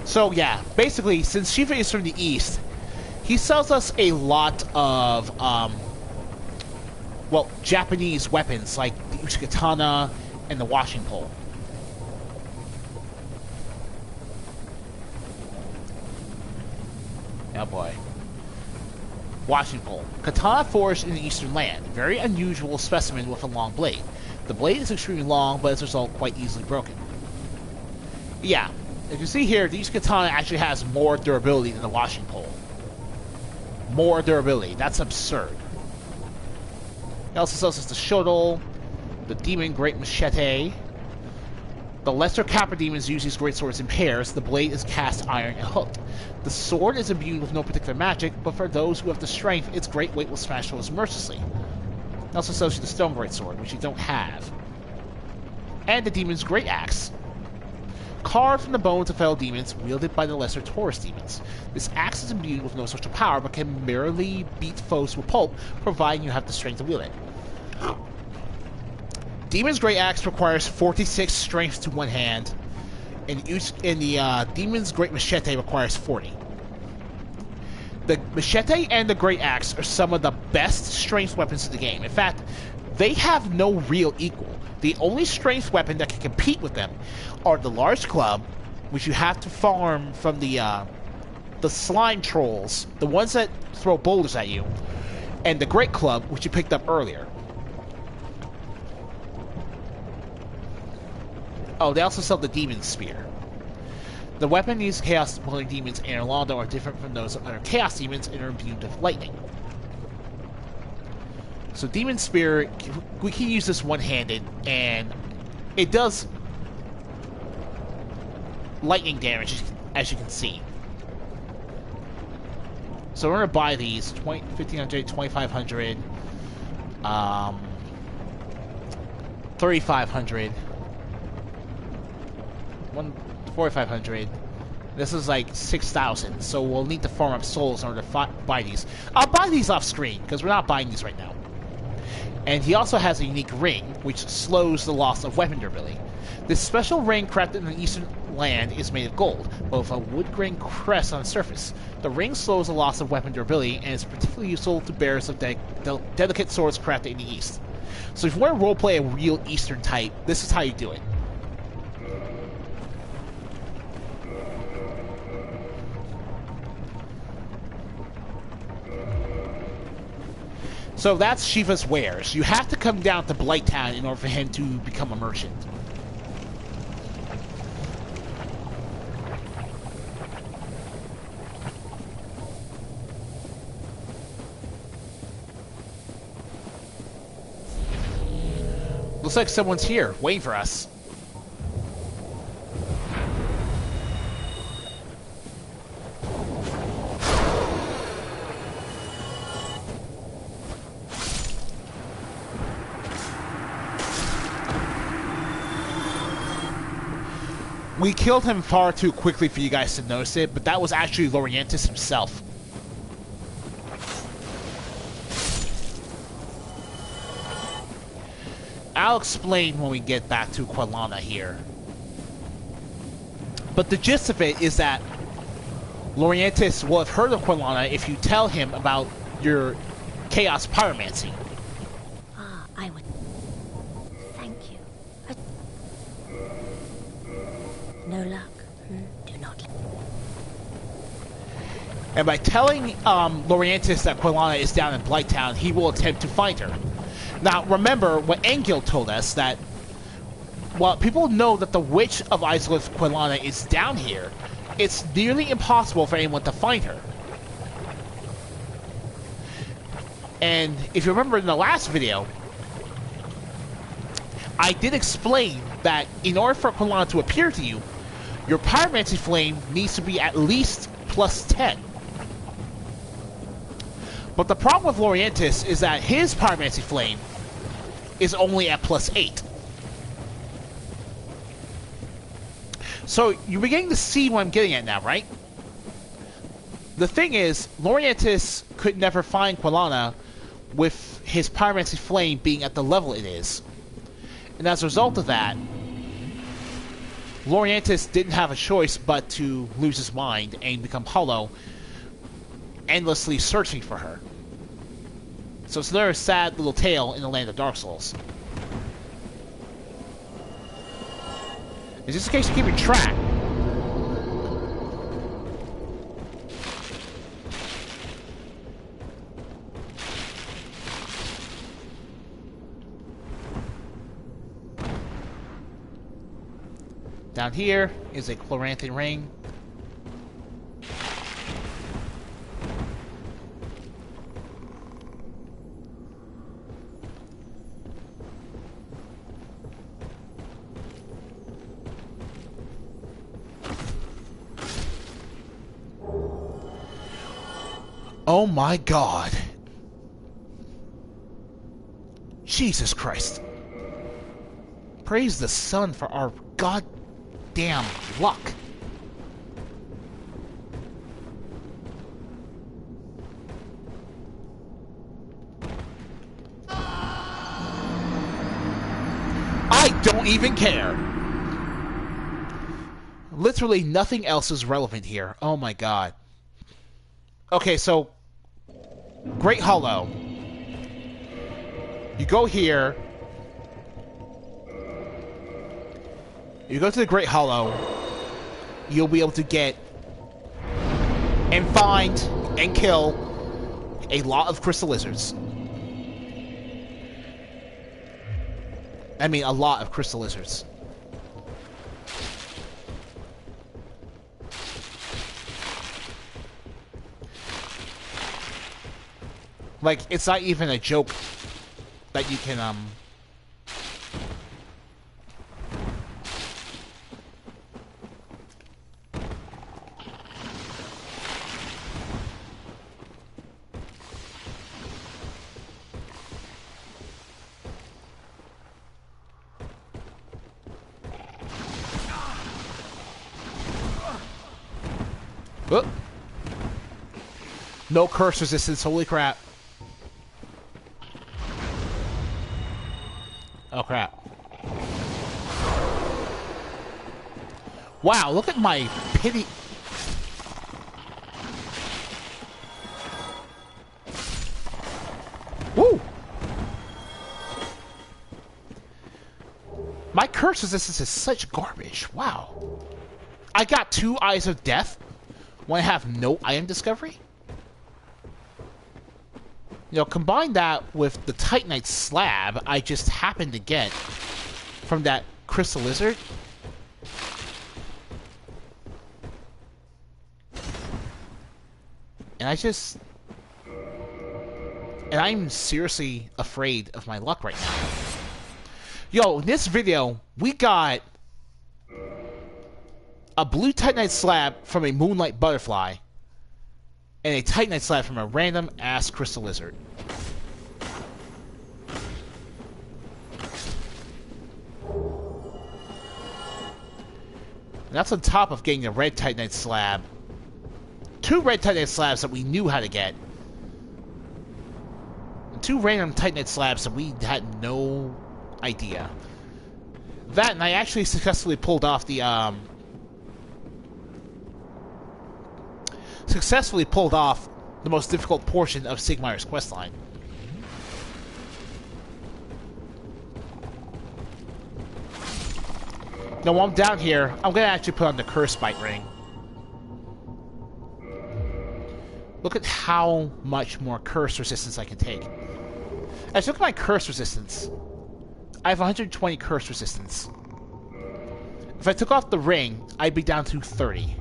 So yeah, basically, since Shiva is from the east, he sells us a lot of, well, Japanese weapons like the Ushikatana and the washing pole. Oh boy. Washing pole. Katana forged in the eastern land. Very unusual specimen with a long blade. The blade is extremely long, but as a result, quite easily broken. Yeah, as you see here, the Ushikatana actually has more durability than the washing pole. More durability. That's absurd. He also sells us the Shotel, the Demon Great Machete. The lesser Kappa demons use these great swords in pairs. The blade is cast iron and hooked. The sword is imbued with no particular magic, but for those who have the strength, its great weight will smash foes mercilessly. It also sells you the Stone Great Sword, which you don't have. And the Demon's Great Axe. Carved from the bones of fellow demons, wielded by the lesser Taurus demons. This axe is imbued with no social power, but can merely beat foes with pulp, providing you have the strength to wield it. Demon's Great Axe requires 46 strength to one hand, and the Demon's Great Machete requires 40. The Machete and the Great Axe are some of the best strength weapons in the game. In fact, they have no real equal. The only strength weapon that can compete with them are the Large Club, which you have to farm from the slime trolls, the ones that throw boulders at you, and the Great Club, which you picked up earlier. Oh, they also sell the Demon Spear. The weapon used Chaos-dwelling demons in Orlando are different from those of other Chaos demons and are imbued with lightning. So Demon Spear, we can use this one-handed, and it does lightning damage, as you can see. So we're going to buy these, 1,500, 2,500, 3,500, 4,500. This is like 6,000, so we'll need to farm up souls in order to buy these. I'll buy these off screen, because we're not buying these right now. And he also has a unique ring, which slows the loss of weapon durability. This special ring crafted in the eastern land is made of gold, but with a wood grain crest on the surface. The ring slows the loss of weapon durability, and is particularly useful to bearers of delicate swords crafted in the east. So if you want to roleplay a real eastern type, this is how you do it. So that's Shiva's wares. You have to come down to Blighttown in order for him to become a merchant. Looks like someone's here, waiting for us. We killed him far too quickly for you guys to notice it, but that was actually Lorientis himself. I'll explain when we get back to Quilana here. But the gist of it is that Lorientis will have heard of Quilana if you tell him about your Chaos Pyromancy. Ah, I would... Thank you. No luck. Do not... And by telling Lorientis that Quilana is down in Blighttown, he will attempt to find her. Now, remember what Engil told us, that while people know that the Witch of Izalith Quilana is down here, it's nearly impossible for anyone to find her. And if you remember in the last video, I did explain that in order for Quilana to appear to you, your Pyromancy Flame needs to be at least plus 10. But the problem with Lorientis is that his Pyromancy Flame is only at plus 8. So you're beginning to see what I'm getting at now, right? The thing is, Lorientis could never find Quilana with his Pyromancy Flame being at the level it is. And as a result of that, Lorientis didn't have a choice but to lose his mind and become hollow, endlessly searching for her. So it's another sad little tale in the land of Dark Souls. Is this in case you're keeping track? Down here is a Chloranthan ring. Oh my God. Jesus Christ. Praise the sun for our goddamn luck. I don't even care. Literally nothing else is relevant here. Oh my God. Okay, so Great Hollow. You go here. You go to the Great Hollow. You'll be able to get and find and kill a lot of crystal lizards. I mean, a lot of crystal lizards. Like, it's not even a joke that you can oh. No curse resistance, holy crap. Oh crap. Wow, look at my pity. Woo! My curse resistance is such garbage. Wow. I got 2 Eyes of Death when I have no item discovery? You know, combine that with the Titanite slab I just happened to get from that crystal lizard. And I'm seriously afraid of my luck right now. Yo, in this video, we got a blue Titanite slab from a Moonlight Butterfly and a Titanite slab from a random ass crystal lizard. And that's on top of getting a red Titanite slab. 2 red Titanite slabs that we knew how to get. And 2 random Titanite slabs that we had no idea. That, and I actually successfully pulled off the, most difficult portion of Sigmayr's questline. Now, while I'm down here, I'm gonna actually put on the Curse Bite Ring. Look at how much more curse resistance I can take. As look at my curse resistance. I have 120 curse resistance. If I took off the ring, I'd be down to 30.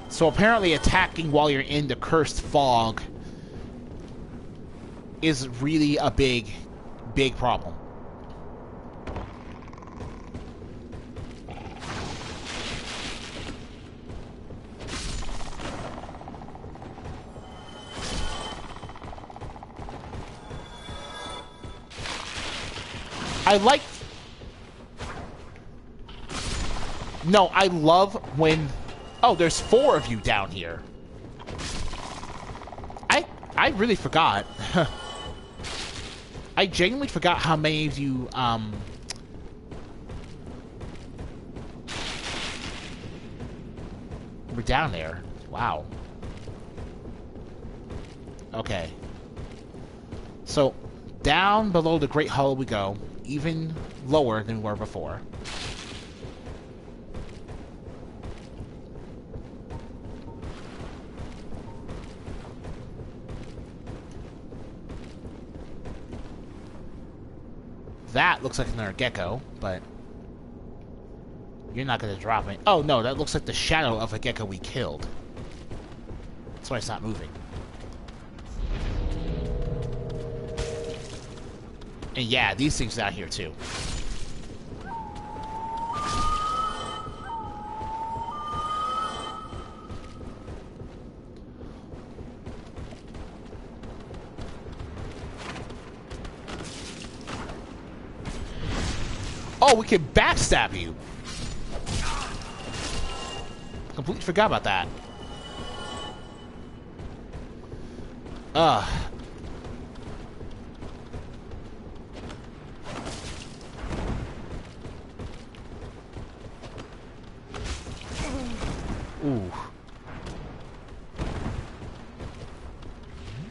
So apparently attacking while you're in the cursed fog is really a big problem. I love when... Oh, there's 4 of you down here. I really forgot. I genuinely forgot how many of you, were down there. Wow. Okay. So, down below the Great Hollow we go, even lower than we were before. That looks like another gecko, but you're not going to drop it. Oh, no, that looks like the shadow of a gecko we killed. That's why it's not moving. And yeah, these things out here, too. Oh, we can backstab you. Completely forgot about that. Ooh.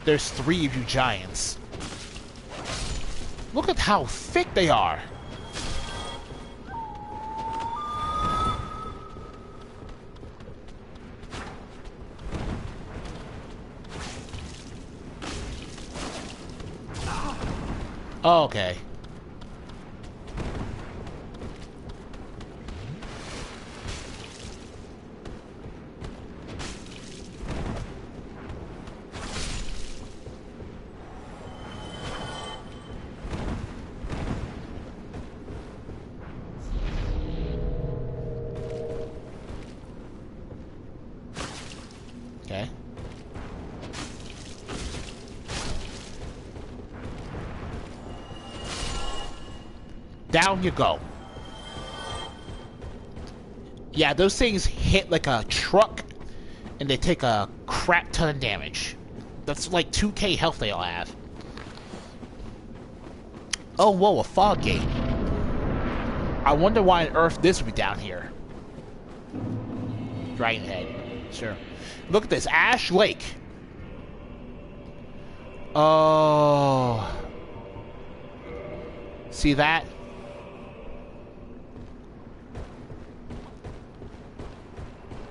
There's 3 of you giants. Look at how thick they are. Oh, okay. Down you go. Yeah, those things hit like a truck, and they take a crap ton of damage. That's like 2k health they all have. Oh, whoa, a fog gate. I wonder why on earth this would be down here. Dragon Head. Sure. Look at this. Ash Lake. Oh. See that?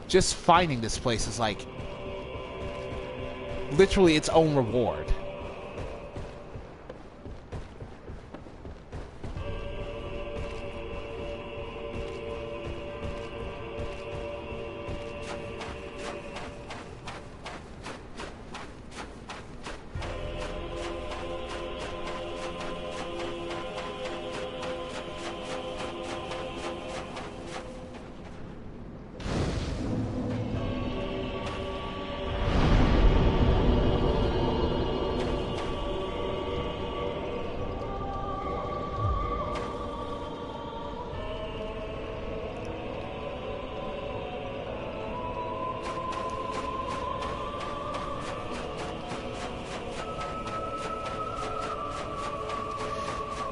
Just finding this place is like literally its own reward.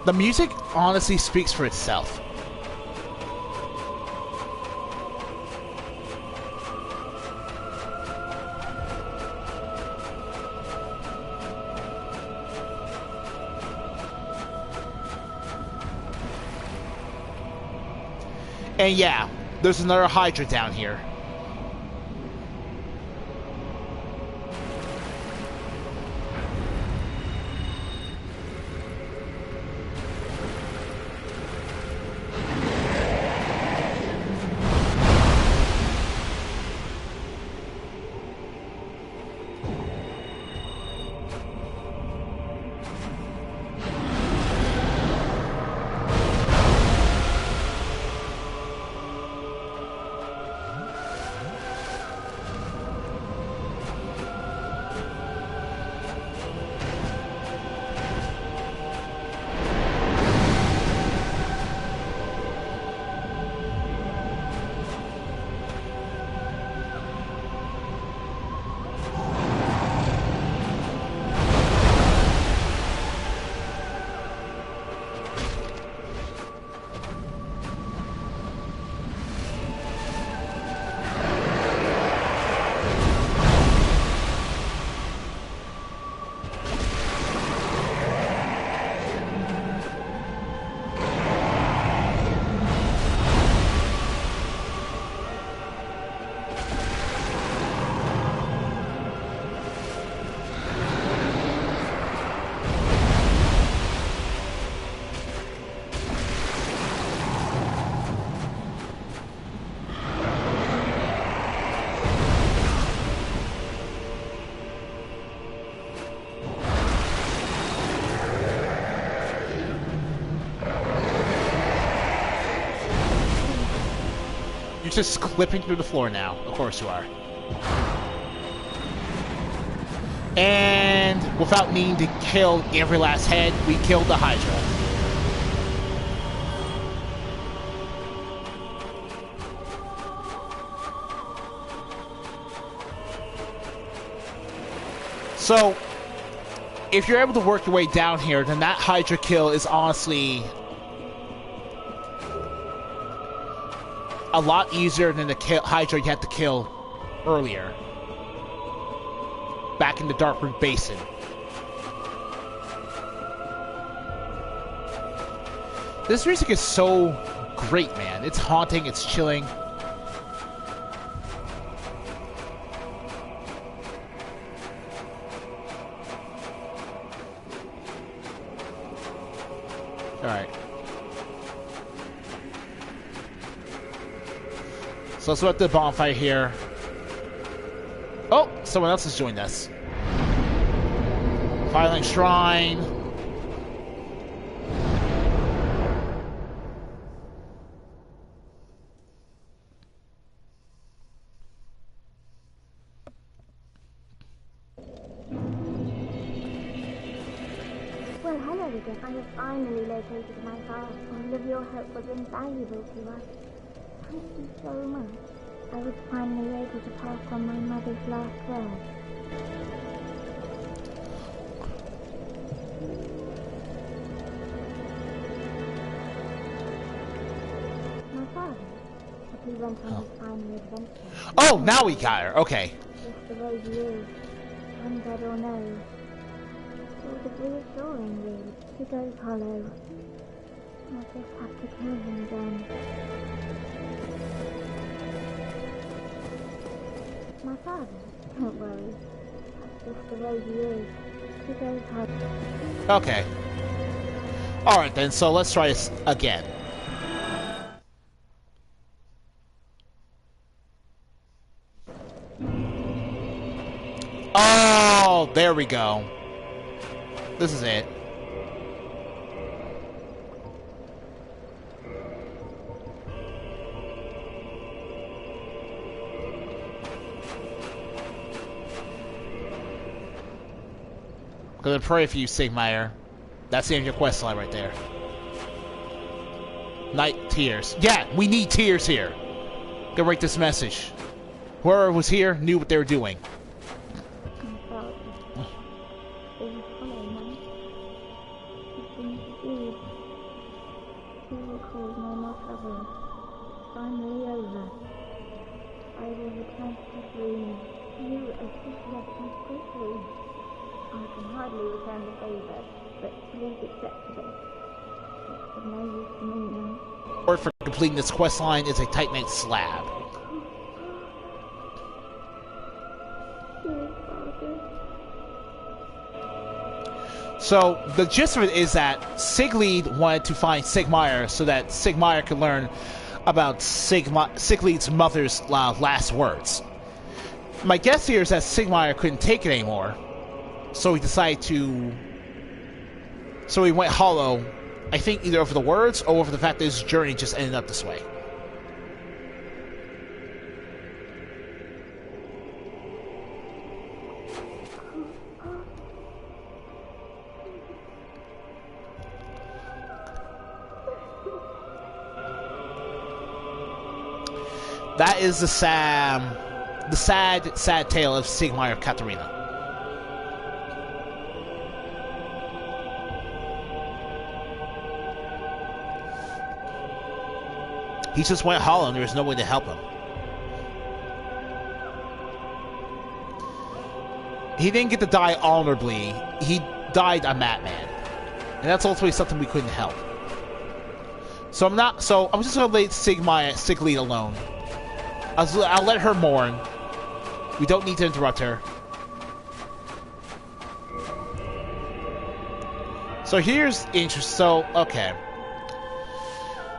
The music honestly speaks for itself. And yeah, there's another Hydra down here. You're just clipping through the floor now. Of course you are. And without needing to kill every last head, we killed the Hydra. So, if you're able to work your way down here, then that Hydra kill is honestly a lot easier than the Hydra you had to kill earlier. Back in the Darkroot Basin. This music is so great, man. It's haunting, it's chilling. Alright. So let's let the bonfire here. Oh, someone else has joined us. Firelight Shrine. Well, hello. there again. I have finally located my father. All of your help was invaluable to us. Thank you so much. I was finally able to pass on my mother's last words. My father, as he went on his final adventure. Oh, now we got her. Okay. Just the way he is, undead or no. Sort of reassuring, really. He goes hollow. I just have to kill him again. My father, don't worry. That's just the way he is. He goes hollow. Okay. Alright then, so let's try this again. Oh, there we go. This is it. I'm gonna pray for you, Sigmire. That's the end of your quest line right there. Night tears. Yeah, we need tears here. Go write this message. Whoever was here knew what they were doing. Finally over. I will return to Catherine. You assist me quickly. I can hardly return the favor, but please accept it. It's of no use to me now. Word for completing this quest line is a titanite slab. Dear Father. So the gist of it is that Siegleid wanted to find Sigmire so that Sigmire could learn about Siegleid's mother's last words. My guess here is that Sigmire couldn't take it anymore, so he decided to. So he went hollow. I think either over the words or over the fact that his journey just ended up this way. That is the sad tale of Sigmire Katarina. He just went hollow and there was no way to help him. He didn't get to die honorably. He died a madman. And that's ultimately something we couldn't help. So I'm just gonna leave Siegleid alone. I'll let her mourn. We don't need to interrupt her. So here's interesting. So, okay.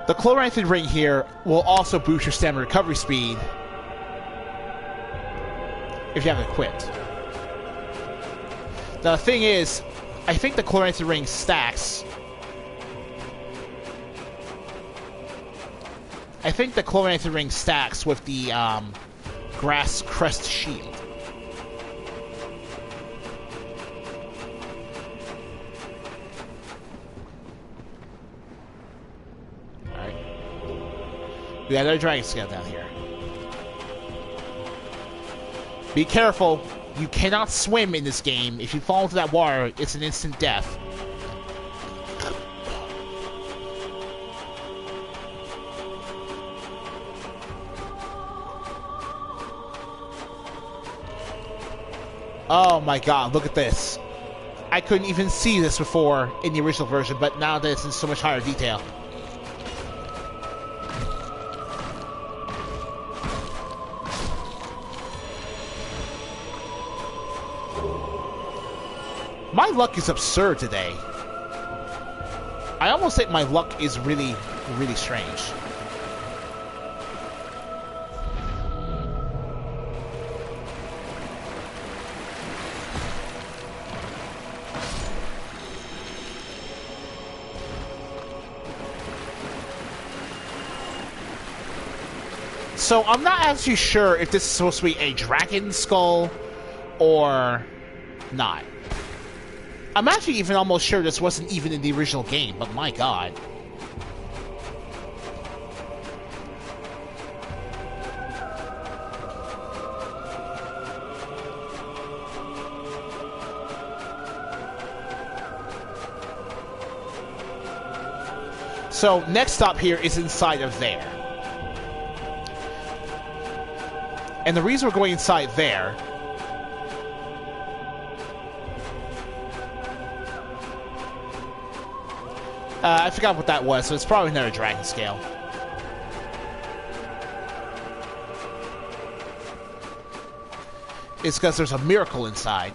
The Chloranthed Ring here will also boost your stamina recovery speed if you have it equipped. Now, the thing is, I think the Chloranthed Ring stacks. I think the Chloranthed Ring stacks with the Grass Crest Shield. Alright. We got another dragon scale down here. Be careful. You cannot swim in this game. If you fall into that water, it's an instant death. Oh my god, look at this. I couldn't even see this before in the original version, but now that it's in so much higher detail. My luck is absurd today. I almost think my luck is really, really strange. So I'm not actually sure if this is supposed to be a dragon skull or not. I'm actually even almost sure this wasn't even in the original game, but my god. So, next stop here is inside of there. And the reason we're going inside there... I forgot what that was, so it's probably another dragon scale. It's because there's a miracle inside.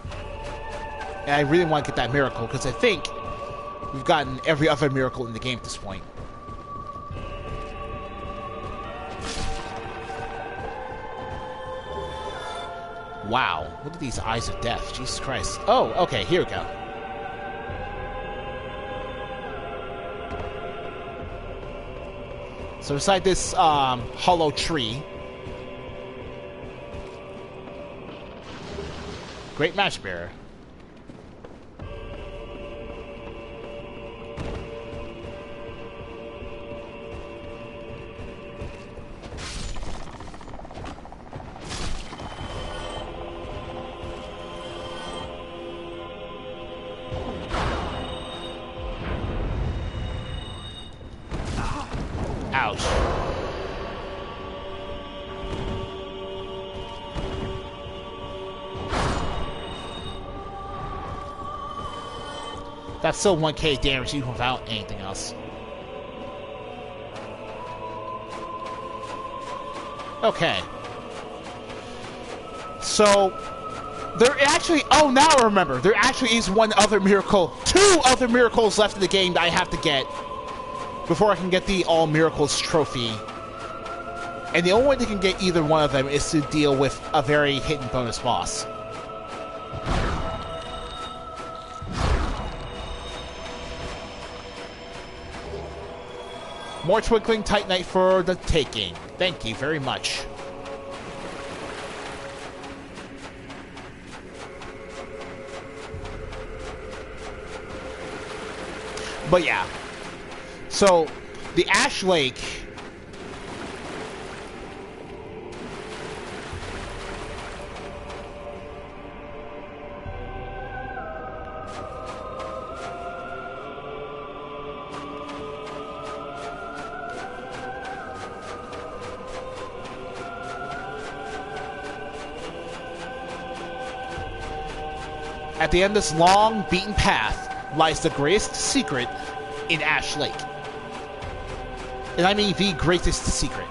And I really want to get that miracle, because I think we've gotten every other miracle in the game at this point. Wow, look at these eyes of death. Jesus Christ. Oh, okay, here we go. So beside this hollow tree, Great Match Bearer. Ouch. That's still 1k damage even without anything else. Okay. So, there actually... Oh, now I remember. There actually is one other miracle. 2 other miracles left in the game that I have to get before I can get the All Miracles trophy. And the only way to can get either one of them is to deal with a very hidden bonus boss. More Twinkling Titanite for the taking. Thank you very much. But yeah. So, the Ash Lake... At the end of this long, beaten path lies the greatest secret in Ash Lake. And I mean the greatest secret.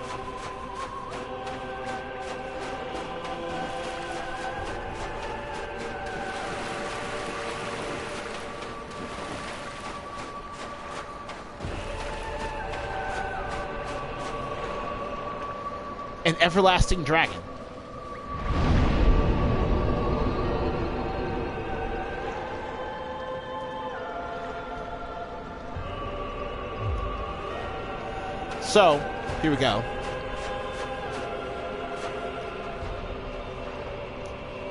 An everlasting dragon. So, here we go.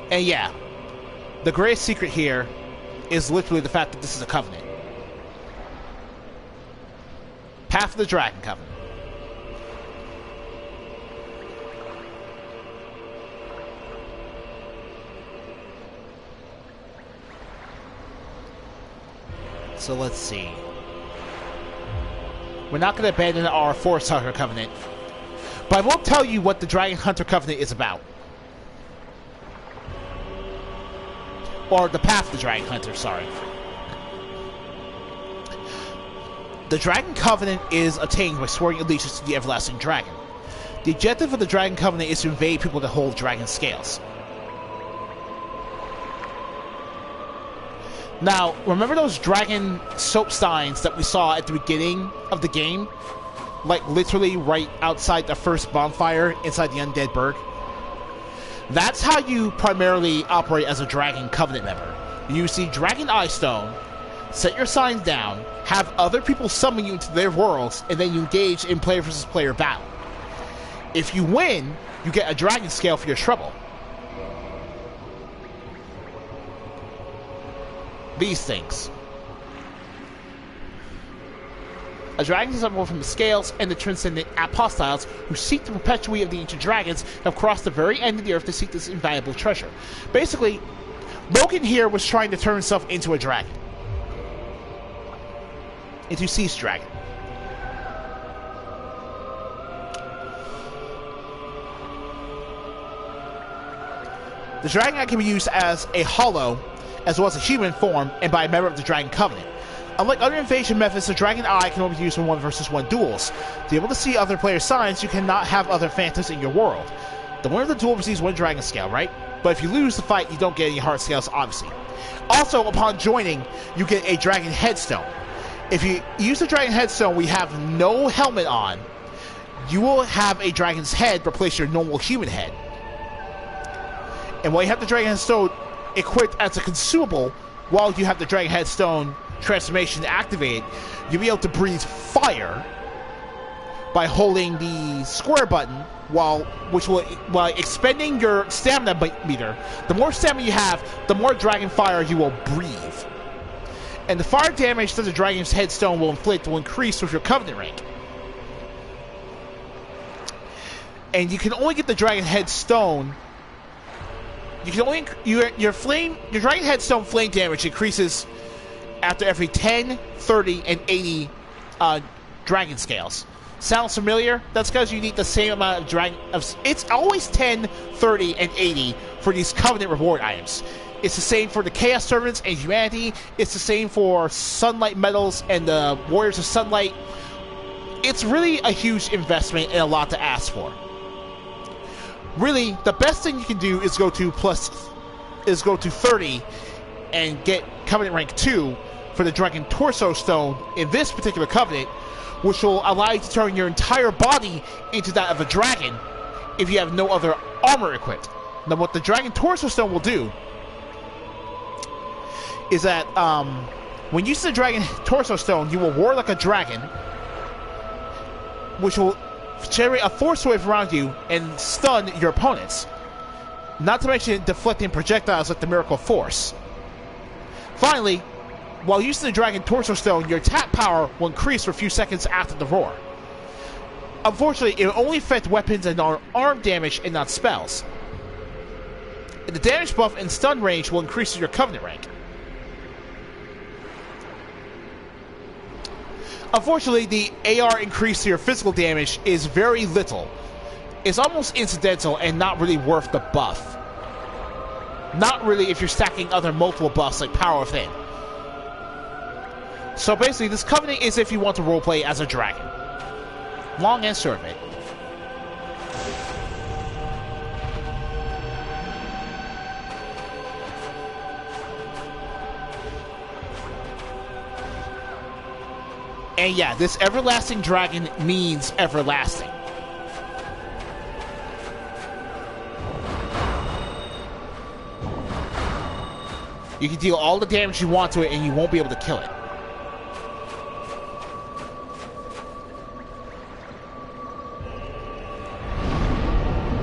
And yeah, the greatest secret here is literally the fact that this is a covenant. Path of the Dragon Covenant. So let's see. We're not going to abandon our Forest Hunter Covenant, but I won't tell you what the Dragon Hunter Covenant is about. Or the Path of the Dragon Hunter, sorry. The Dragon Covenant is attained by swearing allegiance to the Everlasting Dragon. The objective of the Dragon Covenant is to invade people that hold dragon scales. Now, remember those dragon soap steins that we saw at the beginning of the game? Like, literally right outside the first bonfire inside the Undead Burg? That's how you primarily operate as a Dragon Covenant member. You use the Dragon Eye Stone, set your signs down, have other people summon you into their worlds, and then you engage in player versus player battle. If you win, you get a dragon scale for your trouble. these things. A dragon is born from the scales and the transcendent apostiles who seek the perpetuity of the ancient dragons have crossed the very end of the earth to seek this invaluable treasure. Basically, Logan here was trying to turn himself into a dragon. Into Cease Dragon. The dragon can be used as a hollow, as well as a human form, and by a member of the Dragon Covenant. Unlike other invasion methods, the Dragon Eye can only be used in 1 versus 1 duels. To be able to see other players' signs, you cannot have other phantoms in your world. The winner of the duel receives 1 dragon scale, right? But if you lose the fight, you don't get any heart scales, obviously. Also, upon joining, you get a dragon headstone. If you use the dragon headstone, we have no helmet on. You will have a dragon's head replace your normal human head. And while you have the dragon headstone equipped as a consumable, while you have the dragon headstone transformation activated, you'll be able to breathe fire by holding the square button while expending your stamina meter. The more stamina you have, the more dragon fire you will breathe. And the fire damage that the dragon's headstone will inflict will increase with your covenant rank. And you can only get the dragon headstone. You can only your dragon headstone flame damage increases after every 10, 30, and 80 dragon scales. Sounds familiar? That's because you need the same amount of dragon. It's always 10, 30, and 80 for these covenant reward items. It's the same for the Chaos Servants and Humanity. It's the same for Sunlight Metals and the Warriors of Sunlight. It's really a huge investment and a lot to ask for. Really, the best thing you can do is go to 30 and get Covenant Rank 2 for the Dragon Torso Stone in this particular Covenant, which will allow you to turn your entire body into that of a dragon if you have no other armor equipped. Now, what the Dragon Torso Stone will do is that when you use the Dragon Torso Stone, you will roar like a dragon, which will generate a force wave around you and stun your opponents. Not to mention deflecting projectiles like the Miracle Force. Finally, while using the Dragon Torso Stone, your attack power will increase for a few seconds after the roar. Unfortunately, it will only affect weapons and arm damage and not spells. And the damage buff and stun range will increase your Covenant rank. Unfortunately, the AR increase to your physical damage is very little. It's almost incidental and not really worth the buff. Not really if you're stacking other multiple buffs like Power Within. So basically, this Covenant is if you want to roleplay as a dragon. Long and short of it. And yeah, this everlasting dragon means everlasting. You can deal all the damage you want to it and you won't be able to kill it.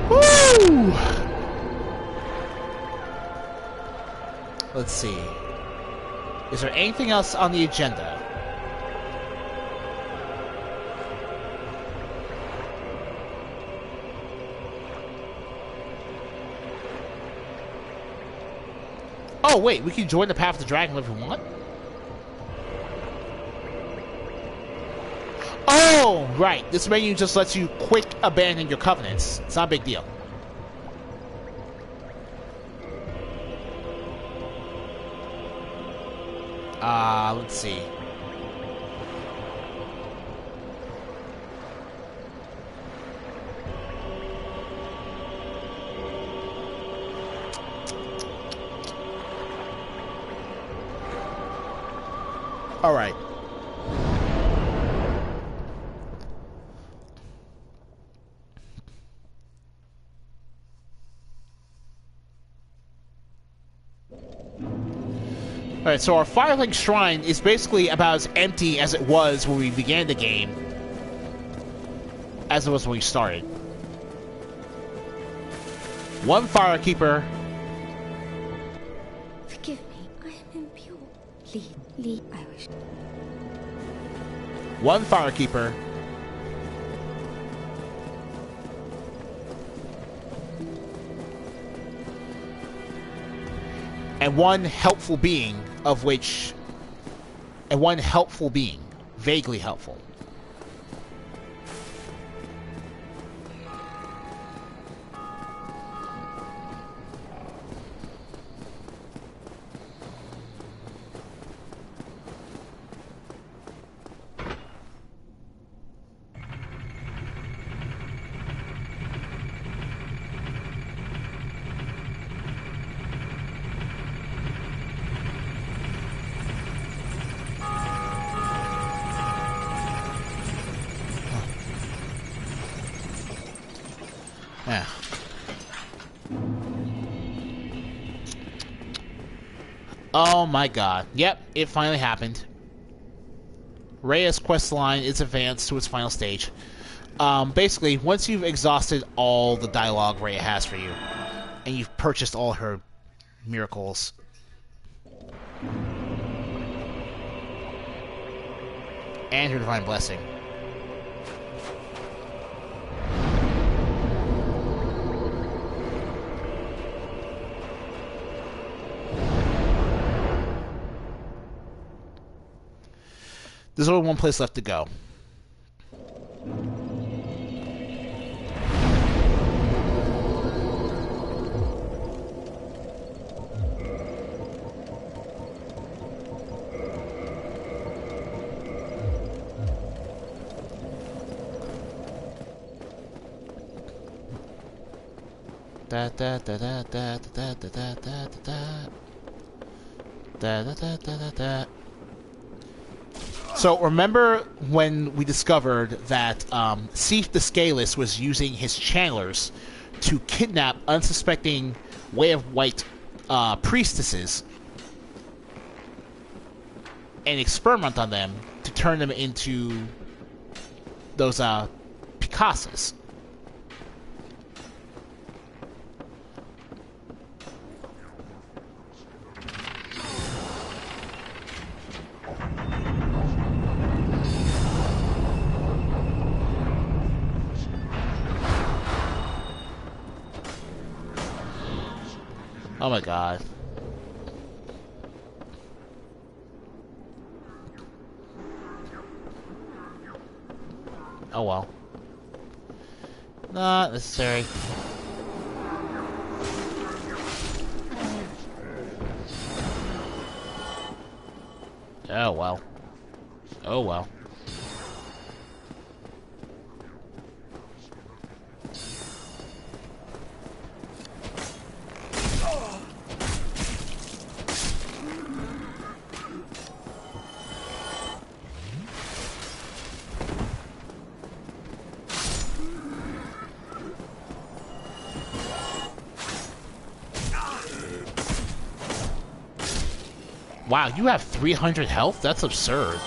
Woo! Let's see. Is there anything else on the agenda? Oh, wait, we can join the Path of the Dragon if we want? Oh, right. This menu just lets you quick abandon your covenants. It's not a big deal. Let's see. All right. Alright, so our Firelink Shrine is basically about as empty as it was when we began the game, as it was when we started. One Firekeeper. Forgive me, I am impure. I wish. One Firekeeper. And one helpful being, of which... And one helpful being. Vaguely helpful. Yeah. Oh my god. Yep, it finally happened. Rhea's quest line is advanced to its final stage. Basically, once you've exhausted all the dialogue Rhea has for you, and you've purchased all her miracles, and her divine blessing, there's only one place left to go. Da da da da da da da da da da da da da da da. So remember when we discovered that Sif the Scaleless was using his channelers to kidnap unsuspecting Way of White priestesses and experiment on them to turn them into those Picassos. Oh my god. Oh well. Not necessary. Oh well. Oh well. Wow, you have 300 health? That's absurd.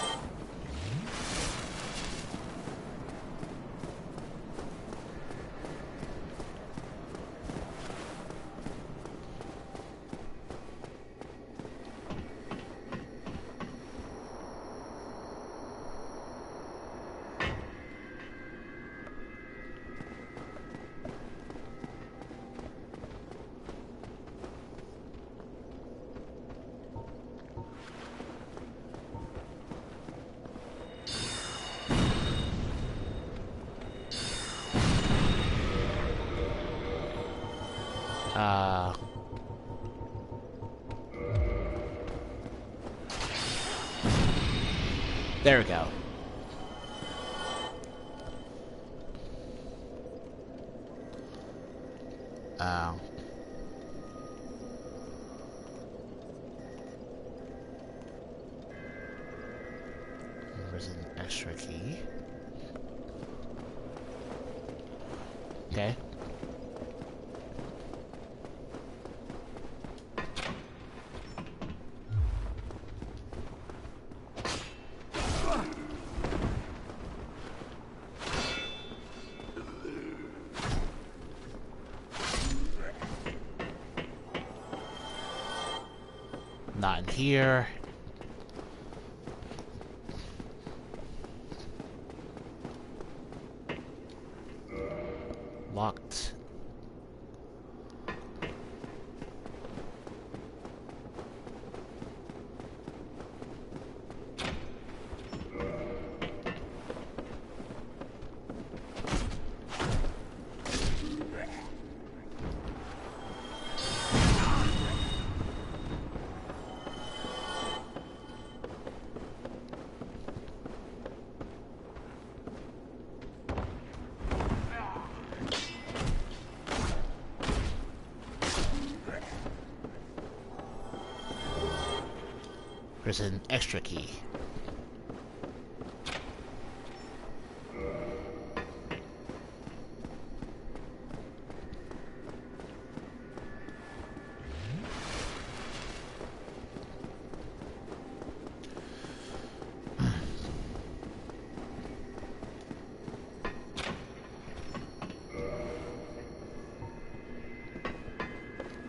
There we go. There's an extra key. Okay. Not in here. Locked. There's an extra key.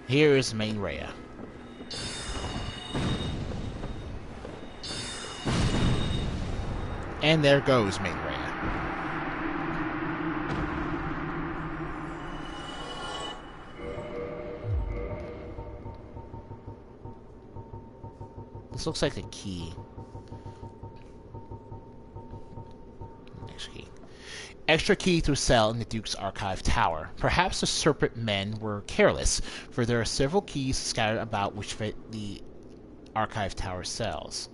Here is main Rhea. And there goes main Rhea. This looks like a key. Next key. Extra key to a cell in the Duke's Archive Tower. Perhaps the Serpent Men were careless, for there are several keys scattered about which fit the Archive Tower cells.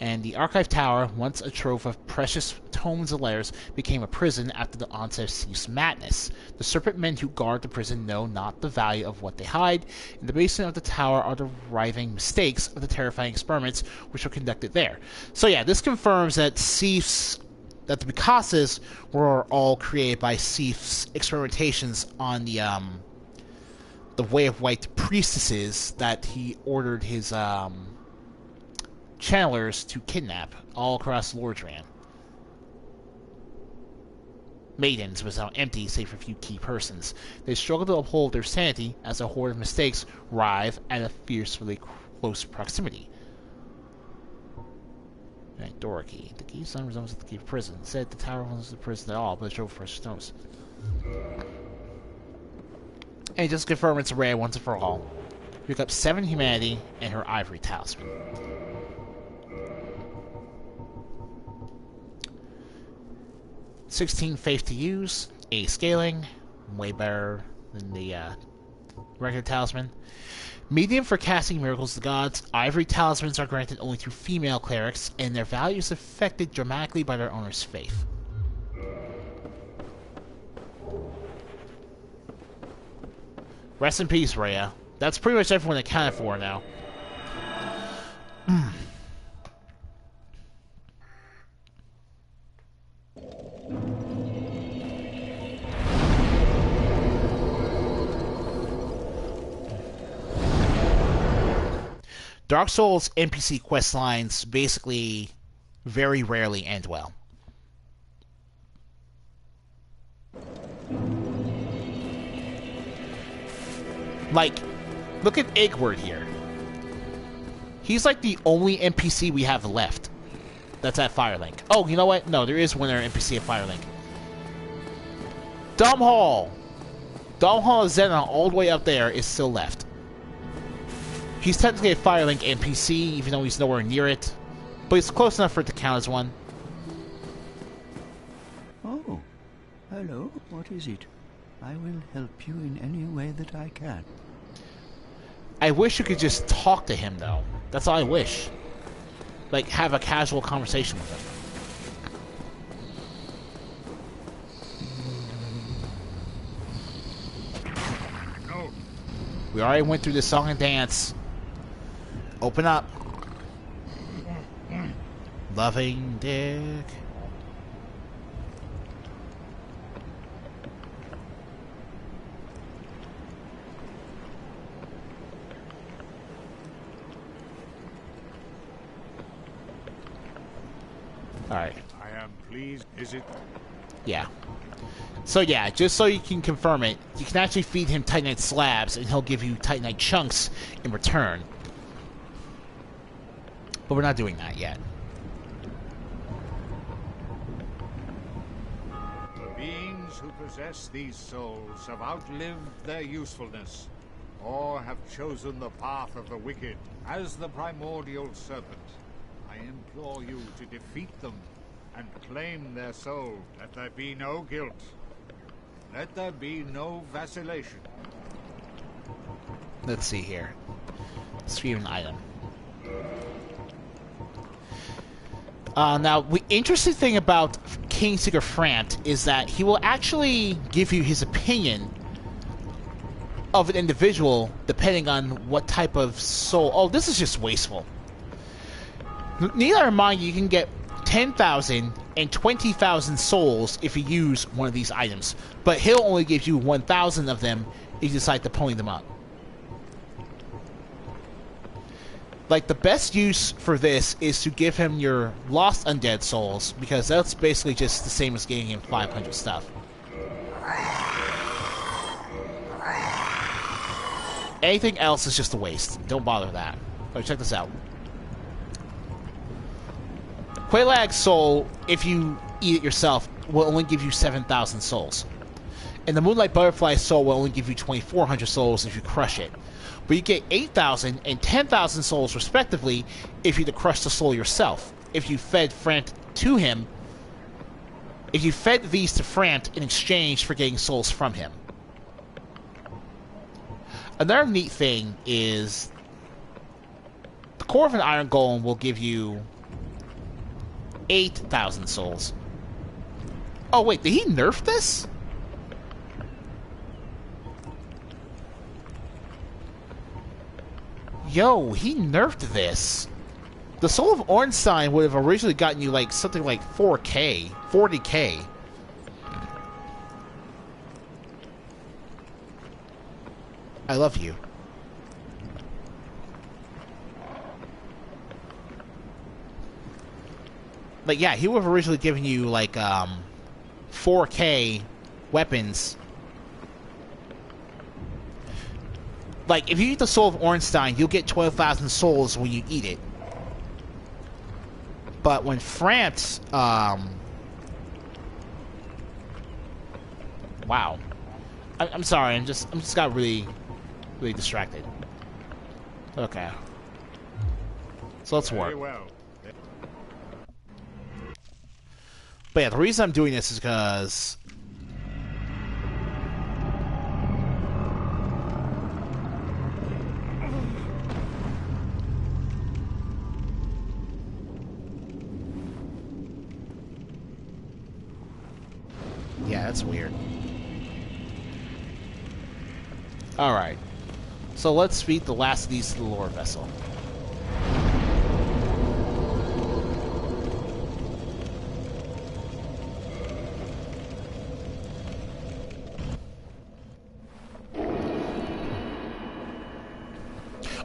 And the Archive Tower, once a trove of precious tomes and letters, became a prison after the onset of Sif's madness. The Serpent Men who guard the prison know not the value of what they hide. In the basement of the tower are the writhing mistakes of the terrifying experiments which were conducted there. So yeah, this confirms that that the Picasses were all created by Sif's experimentations on the Way of White priestesses that he ordered his channelers to kidnap all across Lordran. Maidens was now empty save for a few key persons. They struggled to uphold their sanity as a horde of mistakes writhe at a fiercely close proximity. Right, door key. The key sign resembles the key of prison. It said the tower wasn't the prison at all, but it drove precious stones. And just confirm it's rare once and for all. Pick up 7 humanity and her ivory talisman. $16 faith to use, A scaling, way better than the regular talisman. Medium for casting miracles to gods. Ivory talismans are granted only to female clerics, and their value is affected dramatically by their owner's faith. Rest in peace, Rhea. That's pretty much everyone accounted for now. Dark Souls NPC quest lines basically very rarely end well. Like, look at Igward here. He's like the only NPC we have left that's at Firelink. Oh, you know what? No, there is one other NPC at Firelink. Domhall! Domhall Zena all the way up there is still left. He's technically a Firelink NPC, even though he's nowhere near it. But it's close enough for it to count as one. Oh, hello. What is it? I will help you in any way that I can. I wish you could just talk to him, though. That's all I wish. Like, have a casual conversation with him. No. We already went through the song and dance. Open up. Loving Dick. Alright. I am pleased, is it? Yeah. So yeah, just so you can confirm it, you can actually feed him Titanite slabs and he'll give you Titanite chunks in return. But we're not doing that yet. Beings Those who possess these souls have outlived their usefulness, or have chosen the path of the wicked. As the primordial serpent, I implore you to defeat them and claim their soul. Let there be no guilt. Let there be no vacillation. Let's see here. Stream an item. Now, the interesting thing about Kingseeker Frant is that he will actually give you his opinion of an individual depending on what type of soul. Oh, this is just wasteful. Need I remind you, you can get 10,000 and 20,000 souls if you use one of these items, but he'll only give you 1,000 of them if you decide to pony them up. Like, the best use for this is to give him your lost undead souls, because that's basically just the same as getting him 500 stuff. Anything else is just a waste. Don't bother with that. Alright, check this out. Quailag's soul, if you eat it yourself, will only give you 7,000 souls. And the Moonlight Butterfly soul will only give you 2,400 souls if you crush it. But you get 8,000 and 10,000 souls respectively if you crush the soul yourself. If you fed Frant to him, if you fed these to Frant in exchange for getting souls from him. Another neat thing is the core of an Iron Golem will give you 8,000 souls. Oh wait, did he nerf this? Yo, he nerfed this. The Soul of Ornstein would have originally gotten you like something like 4K, 40K. I love you. Like, yeah, he would have originally given you like 4K weapons. Like, if you eat the Soul of Ornstein, you'll get 12,000 souls when you eat it. But when Frant, wow. I'm sorry, I'm just got really distracted. Okay. So let's work. Very well. But yeah, the reason I'm doing this is because yeah, that's weird. Alright. So let's feed the last of these to the lore vessel.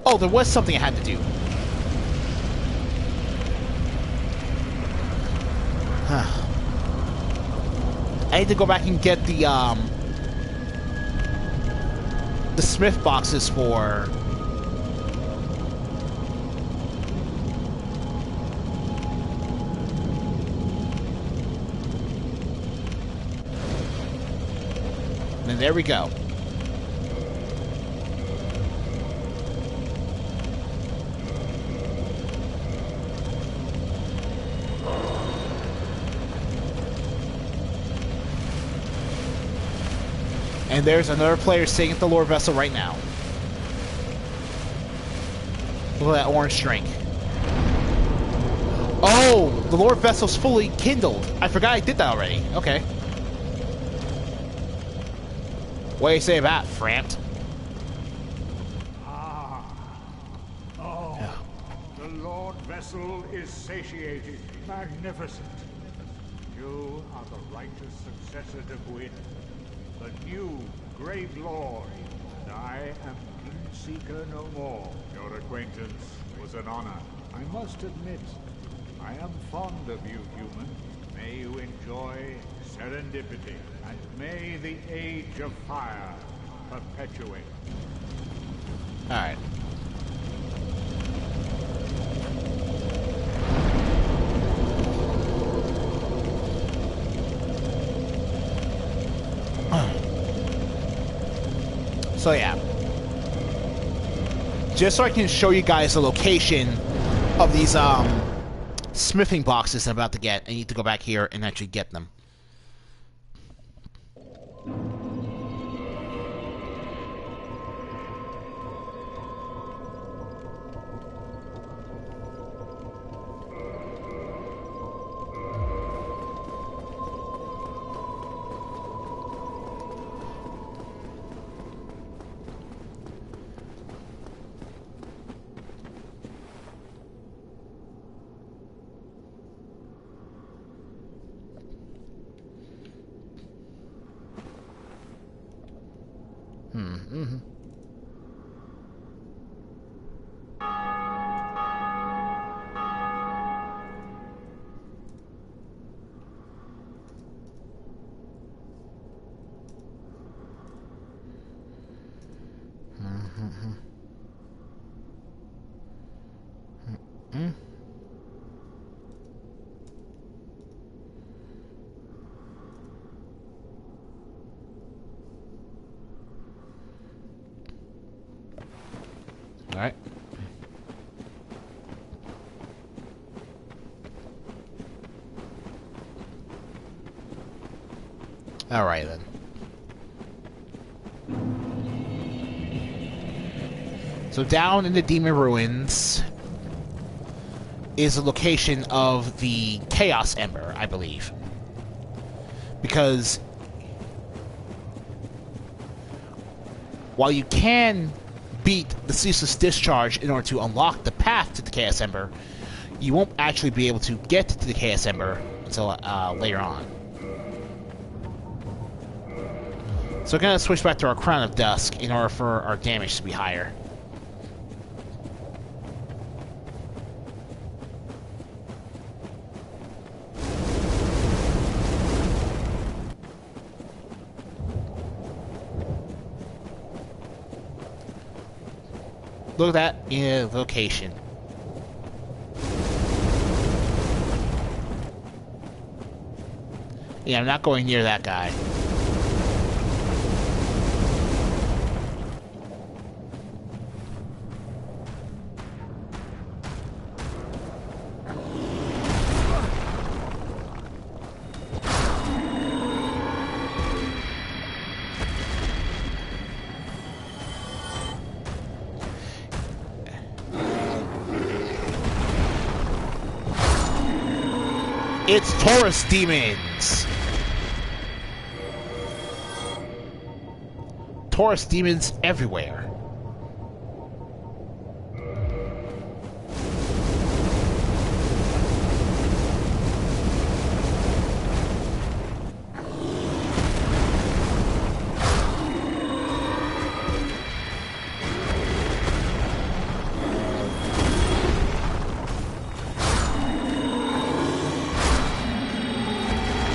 Oh, there was something I had to do. I need to go back and get the Smith boxes for and there we go. And there's another player sitting at the lore vessel right now. Look at that orange string. Oh, the lore vessel's fully kindled. I forgot I did that already. Okay. What do you say about that, Frant? The Lord Vessel is satiated, magnificent. You are the righteous successor to Gwyn, the new great lord, and I am Kingseeker no more. Your acquaintance was an honor. I must admit, I am fond of you, human. May you enjoy serendipity, and may the age of fire perpetuate. Alright. So yeah. Just so I can show you guys the location of these smithing boxes I'm about to get, I need to go back here and actually get them. Alright. Alright then. So down in the Demon Ruins is the location of the Chaos Ember, I believe. Because while you can beat the Ceaseless Discharge in order to unlock the path to the Chaos Ember, you won't actually be able to get to the Chaos Ember until later on. So we're going to switch back to our Crown of Dusk in order for our damage to be higher. Look at that in location. Yeah, I'm not going near that guy. It's Taurus demons! Taurus demons everywhere.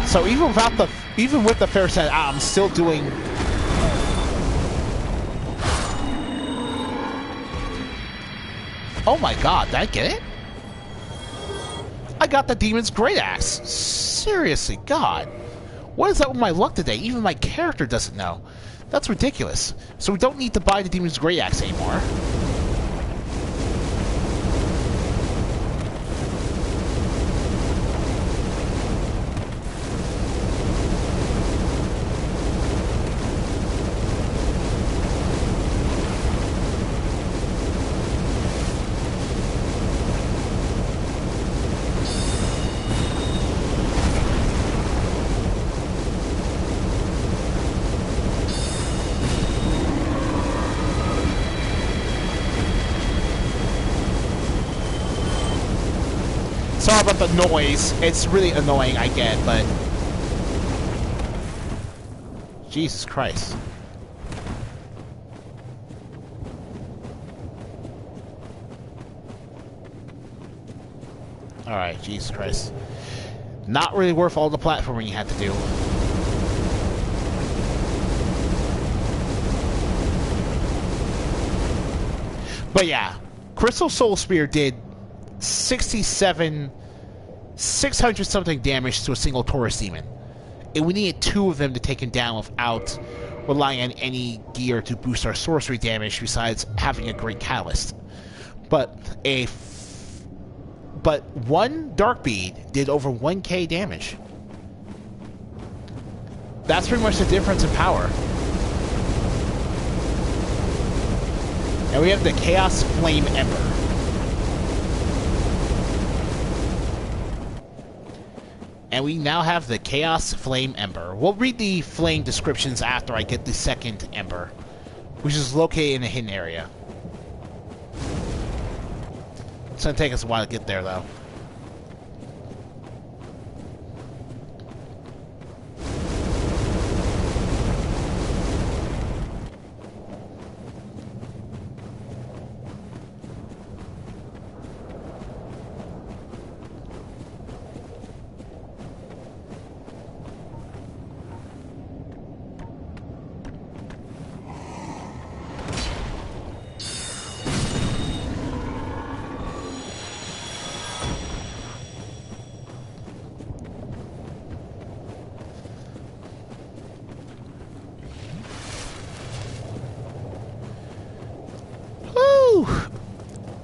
So even with the fair set, I'm still doing. Oh my god, did I get it? I got the Demon's Great Axe. Seriously, God. What is that with my luck today? Even my character doesn't know. That's ridiculous. So we don't need to buy the Demon's Great Axe anymore. Sorry about the noise. It's really annoying, I get, but... Jesus Christ. Alright, Jesus Christ. Not really worth all the platforming you had to do. But yeah, Crystal Soul Spear did 600 something damage to a single Taurus demon. And we needed two of them to take him down without relying on any gear to boost our sorcery damage besides having a great catalyst. But one dark bead did over 1k damage. That's pretty much the difference in power. And we have the Chaos Flame Ember. And we now have the Chaos Flame Ember. We'll read the flame descriptions after I get the second Ember, which is located in a hidden area. It's gonna take us a while to get there, though.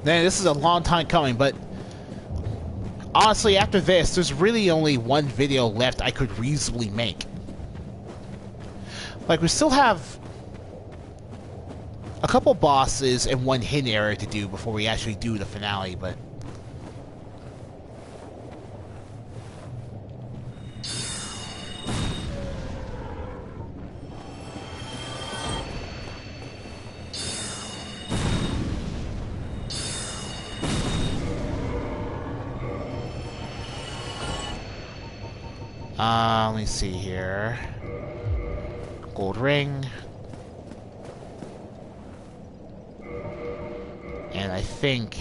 Man, this is a long time coming, but honestly, after this, there's really only one video left I could reasonably make. Like, we still have a couple bosses and one hidden area to do before we actually do the finale, but... let me see here. Gold ring. And I think...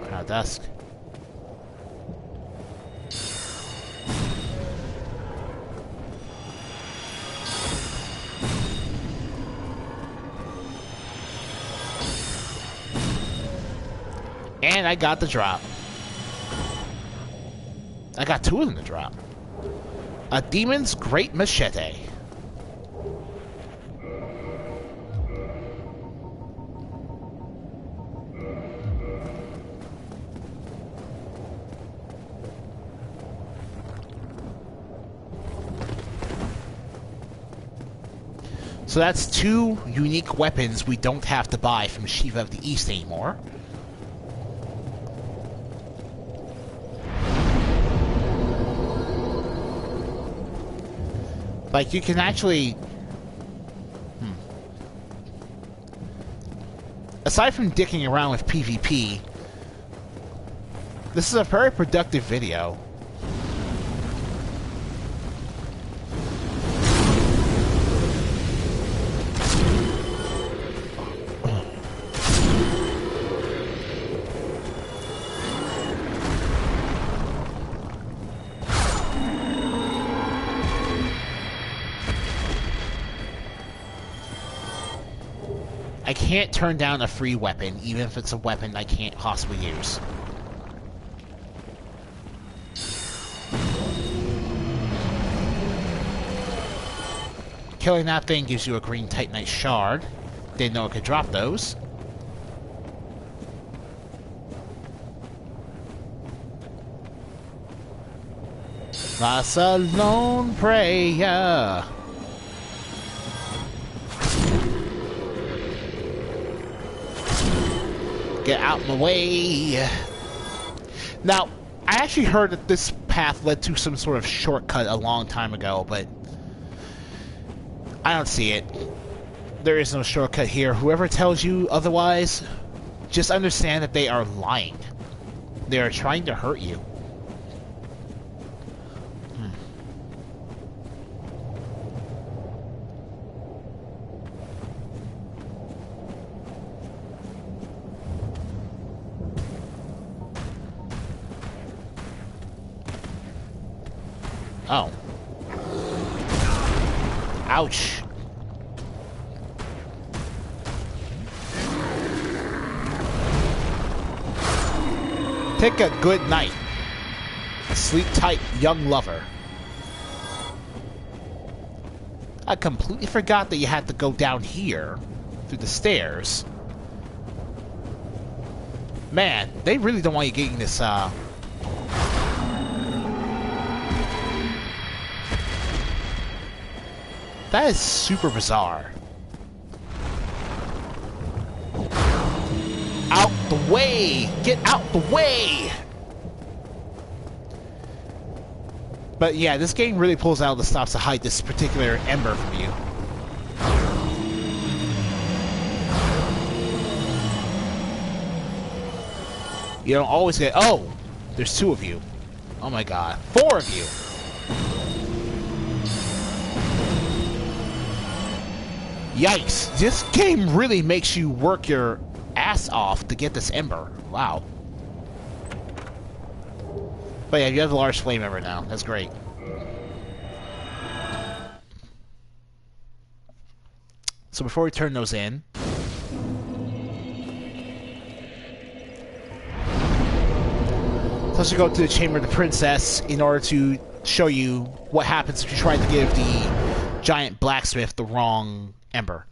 Crown of Dusk. And I got the drop. I got two of them to drop. A Demon's Great Machete. So that's two unique weapons we don't have to buy from Shiva of the East anymore. Like, you can actually... Aside from dicking around with PvP, this is a very productive video. I can't turn down a free weapon, even if it's a weapon I can't possibly use. Killing that thing gives you a green Titanite shard. Didn't know it could drop those. That's a lone prayer. Get out of my way. Now, I actually heard that this path led to some sort of shortcut a long time ago, but I don't see it. There is no shortcut here. Whoever tells you otherwise, just understand that they are lying. They are trying to hurt you. Oh. Ouch. Take a good night. Sleep tight, young lover. I completely forgot that you had to go down here through the stairs. Man, they really don't want you getting this, That is super bizarre. Out the way! Get out the way! But yeah, this game really pulls out the stops to hide this particular ember from you. You don't always get... Oh! There's 2 of you. Oh my god. 4 of you! Yikes! This game really makes you work your ass off to get this ember. Wow. But yeah, you have the large flame ember now. That's great. So before we turn those in... let's go to the Chamber of the Princess in order to show you what happens if you try to give the giant blacksmith the wrong ember.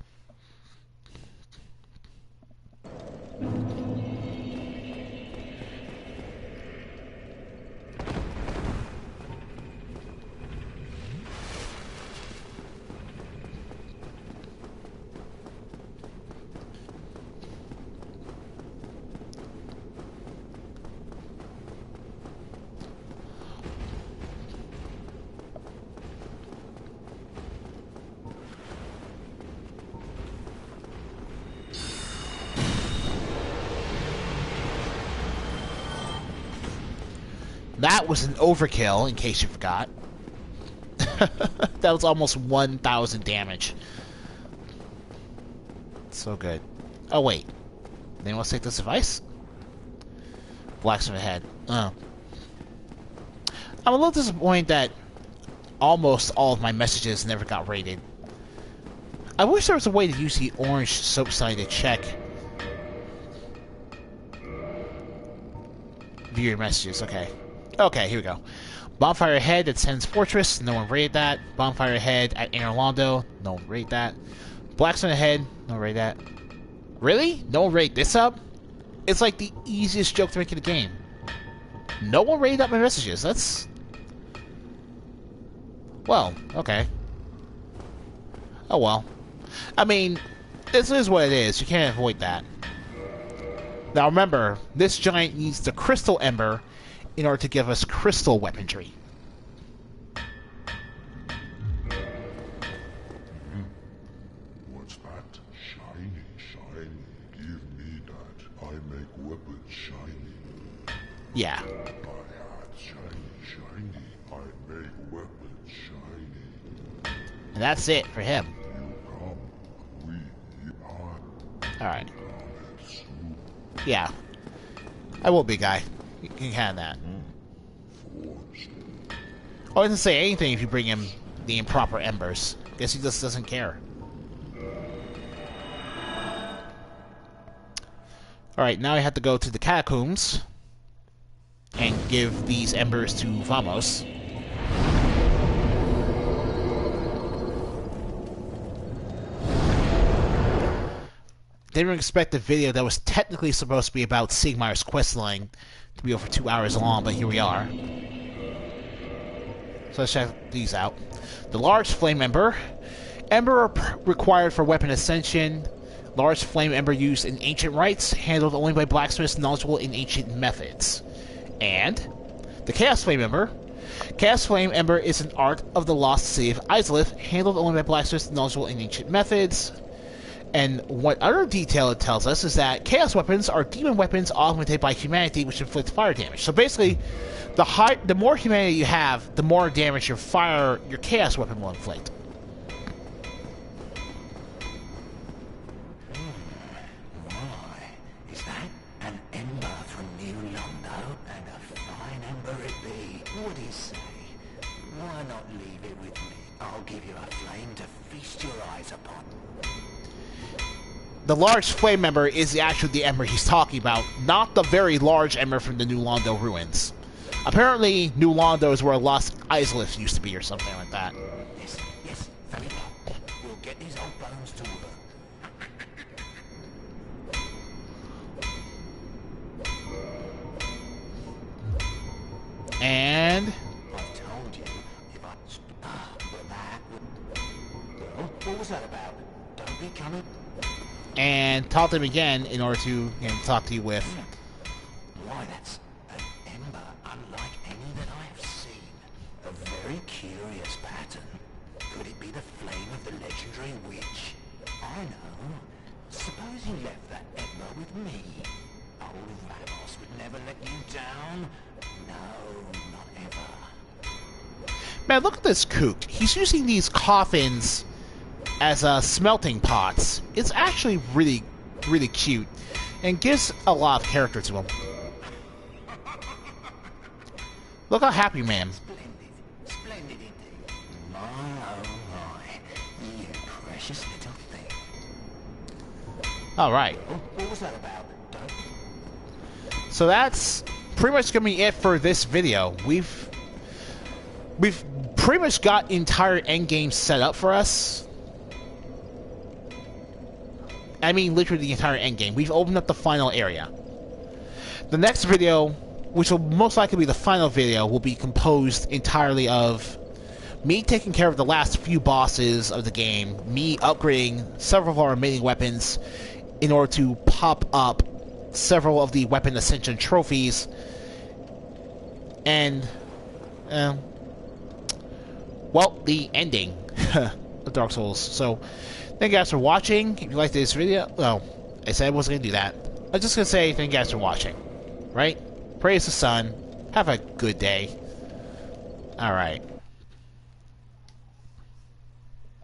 That was an overkill, in case you forgot. That was almost 1,000 damage. So good. Oh, wait. Anyone want to take this device? Blacksmith ahead. Oh. I'm a little disappointed that almost all of my messages never got rated. I wish there was a way to use the orange soap sign to check. View your messages, okay. Okay, here we go. Bonfire ahead at Sen's Fortress, no one rated that. Bonfire ahead at Inner Londo, no one rated that. Blacksmith ahead, no one rated that. Really? No one rated this up? It's like the easiest joke to make in the game. No one rated up my messages, that's... well, okay. Oh well. I mean, this is what it is, you can't avoid that. Now remember, this giant needs the crystal ember in order to give us crystal weaponry. What's that? Shiny, shiny. Give me that. I make weapons shiny. Yeah. I had shiny, shiny. I make weapons shiny. And that's it for him. You come, we are. Alright. Yeah. I will be, guy. You can have that. Oh, he doesn't say anything if you bring him the improper embers. Guess he just doesn't care. Alright, now I have to go to the catacombs and give these embers to Vamos. Didn't expect a video that was technically supposed to be about Sigmar's questline to be over 2 hours long, but here we are. So let's check these out. The large flame ember. Ember required for weapon ascension. Large flame ember used in ancient rites, handled only by blacksmiths knowledgeable in ancient methods. And the chaos flame ember. Chaos flame ember is an art of the lost city of Izalith, handled only by blacksmiths knowledgeable in ancient methods. And what other detail it tells us is that chaos weapons are demon weapons augmented by humanity, which inflict fire damage. So basically, the more humanity you have, the more damage your chaos weapon will inflict. Is that an ember from New Londo? And a fine ember it be. What do you say? Why not leave it with me? I'll give you a flame to feast your eyes upon. The large flame ember is actually the ember he's talking about, not the very large ember from the New Londo ruins. Apparently, New Londo is where Lost Izalith used to be or something like that. Yes, very well. get these old bones to work. And I've told you, if I... but that... Well, what was that about? Don't be coming... And talk to him again in order to talk to you with. Why, that's an ember unlike any that I have seen. A very curious pattern. Could it be the flame of the legendary witch? I know. Suppose you left that ember with me. Old Vamos would never let you down. No, not ever. Man, look at this kook. He's using these coffins as smelting pots. It's actually really, really cute and gives a lot of character to him. Look how happy, man. Splendid indeed. My, oh my. You precious little thing. Alright. What was that about? So that's pretty much gonna be it for this video. We've pretty much got entire endgame set up for us. I mean, literally the entire endgame. We've opened up the final area. The next video, which will most likely be the final video, will be composed entirely of me taking care of the last few bosses of the game, me upgrading several of our remaining weapons in order to pop up several of the weapon ascension trophies, and well, the ending of Dark Souls. So thank you guys for watching. If you liked this video, well, I said I wasn't going to do that. I was just going to say thank you guys for watching. Right? Praise the sun. Have a good day. Alright.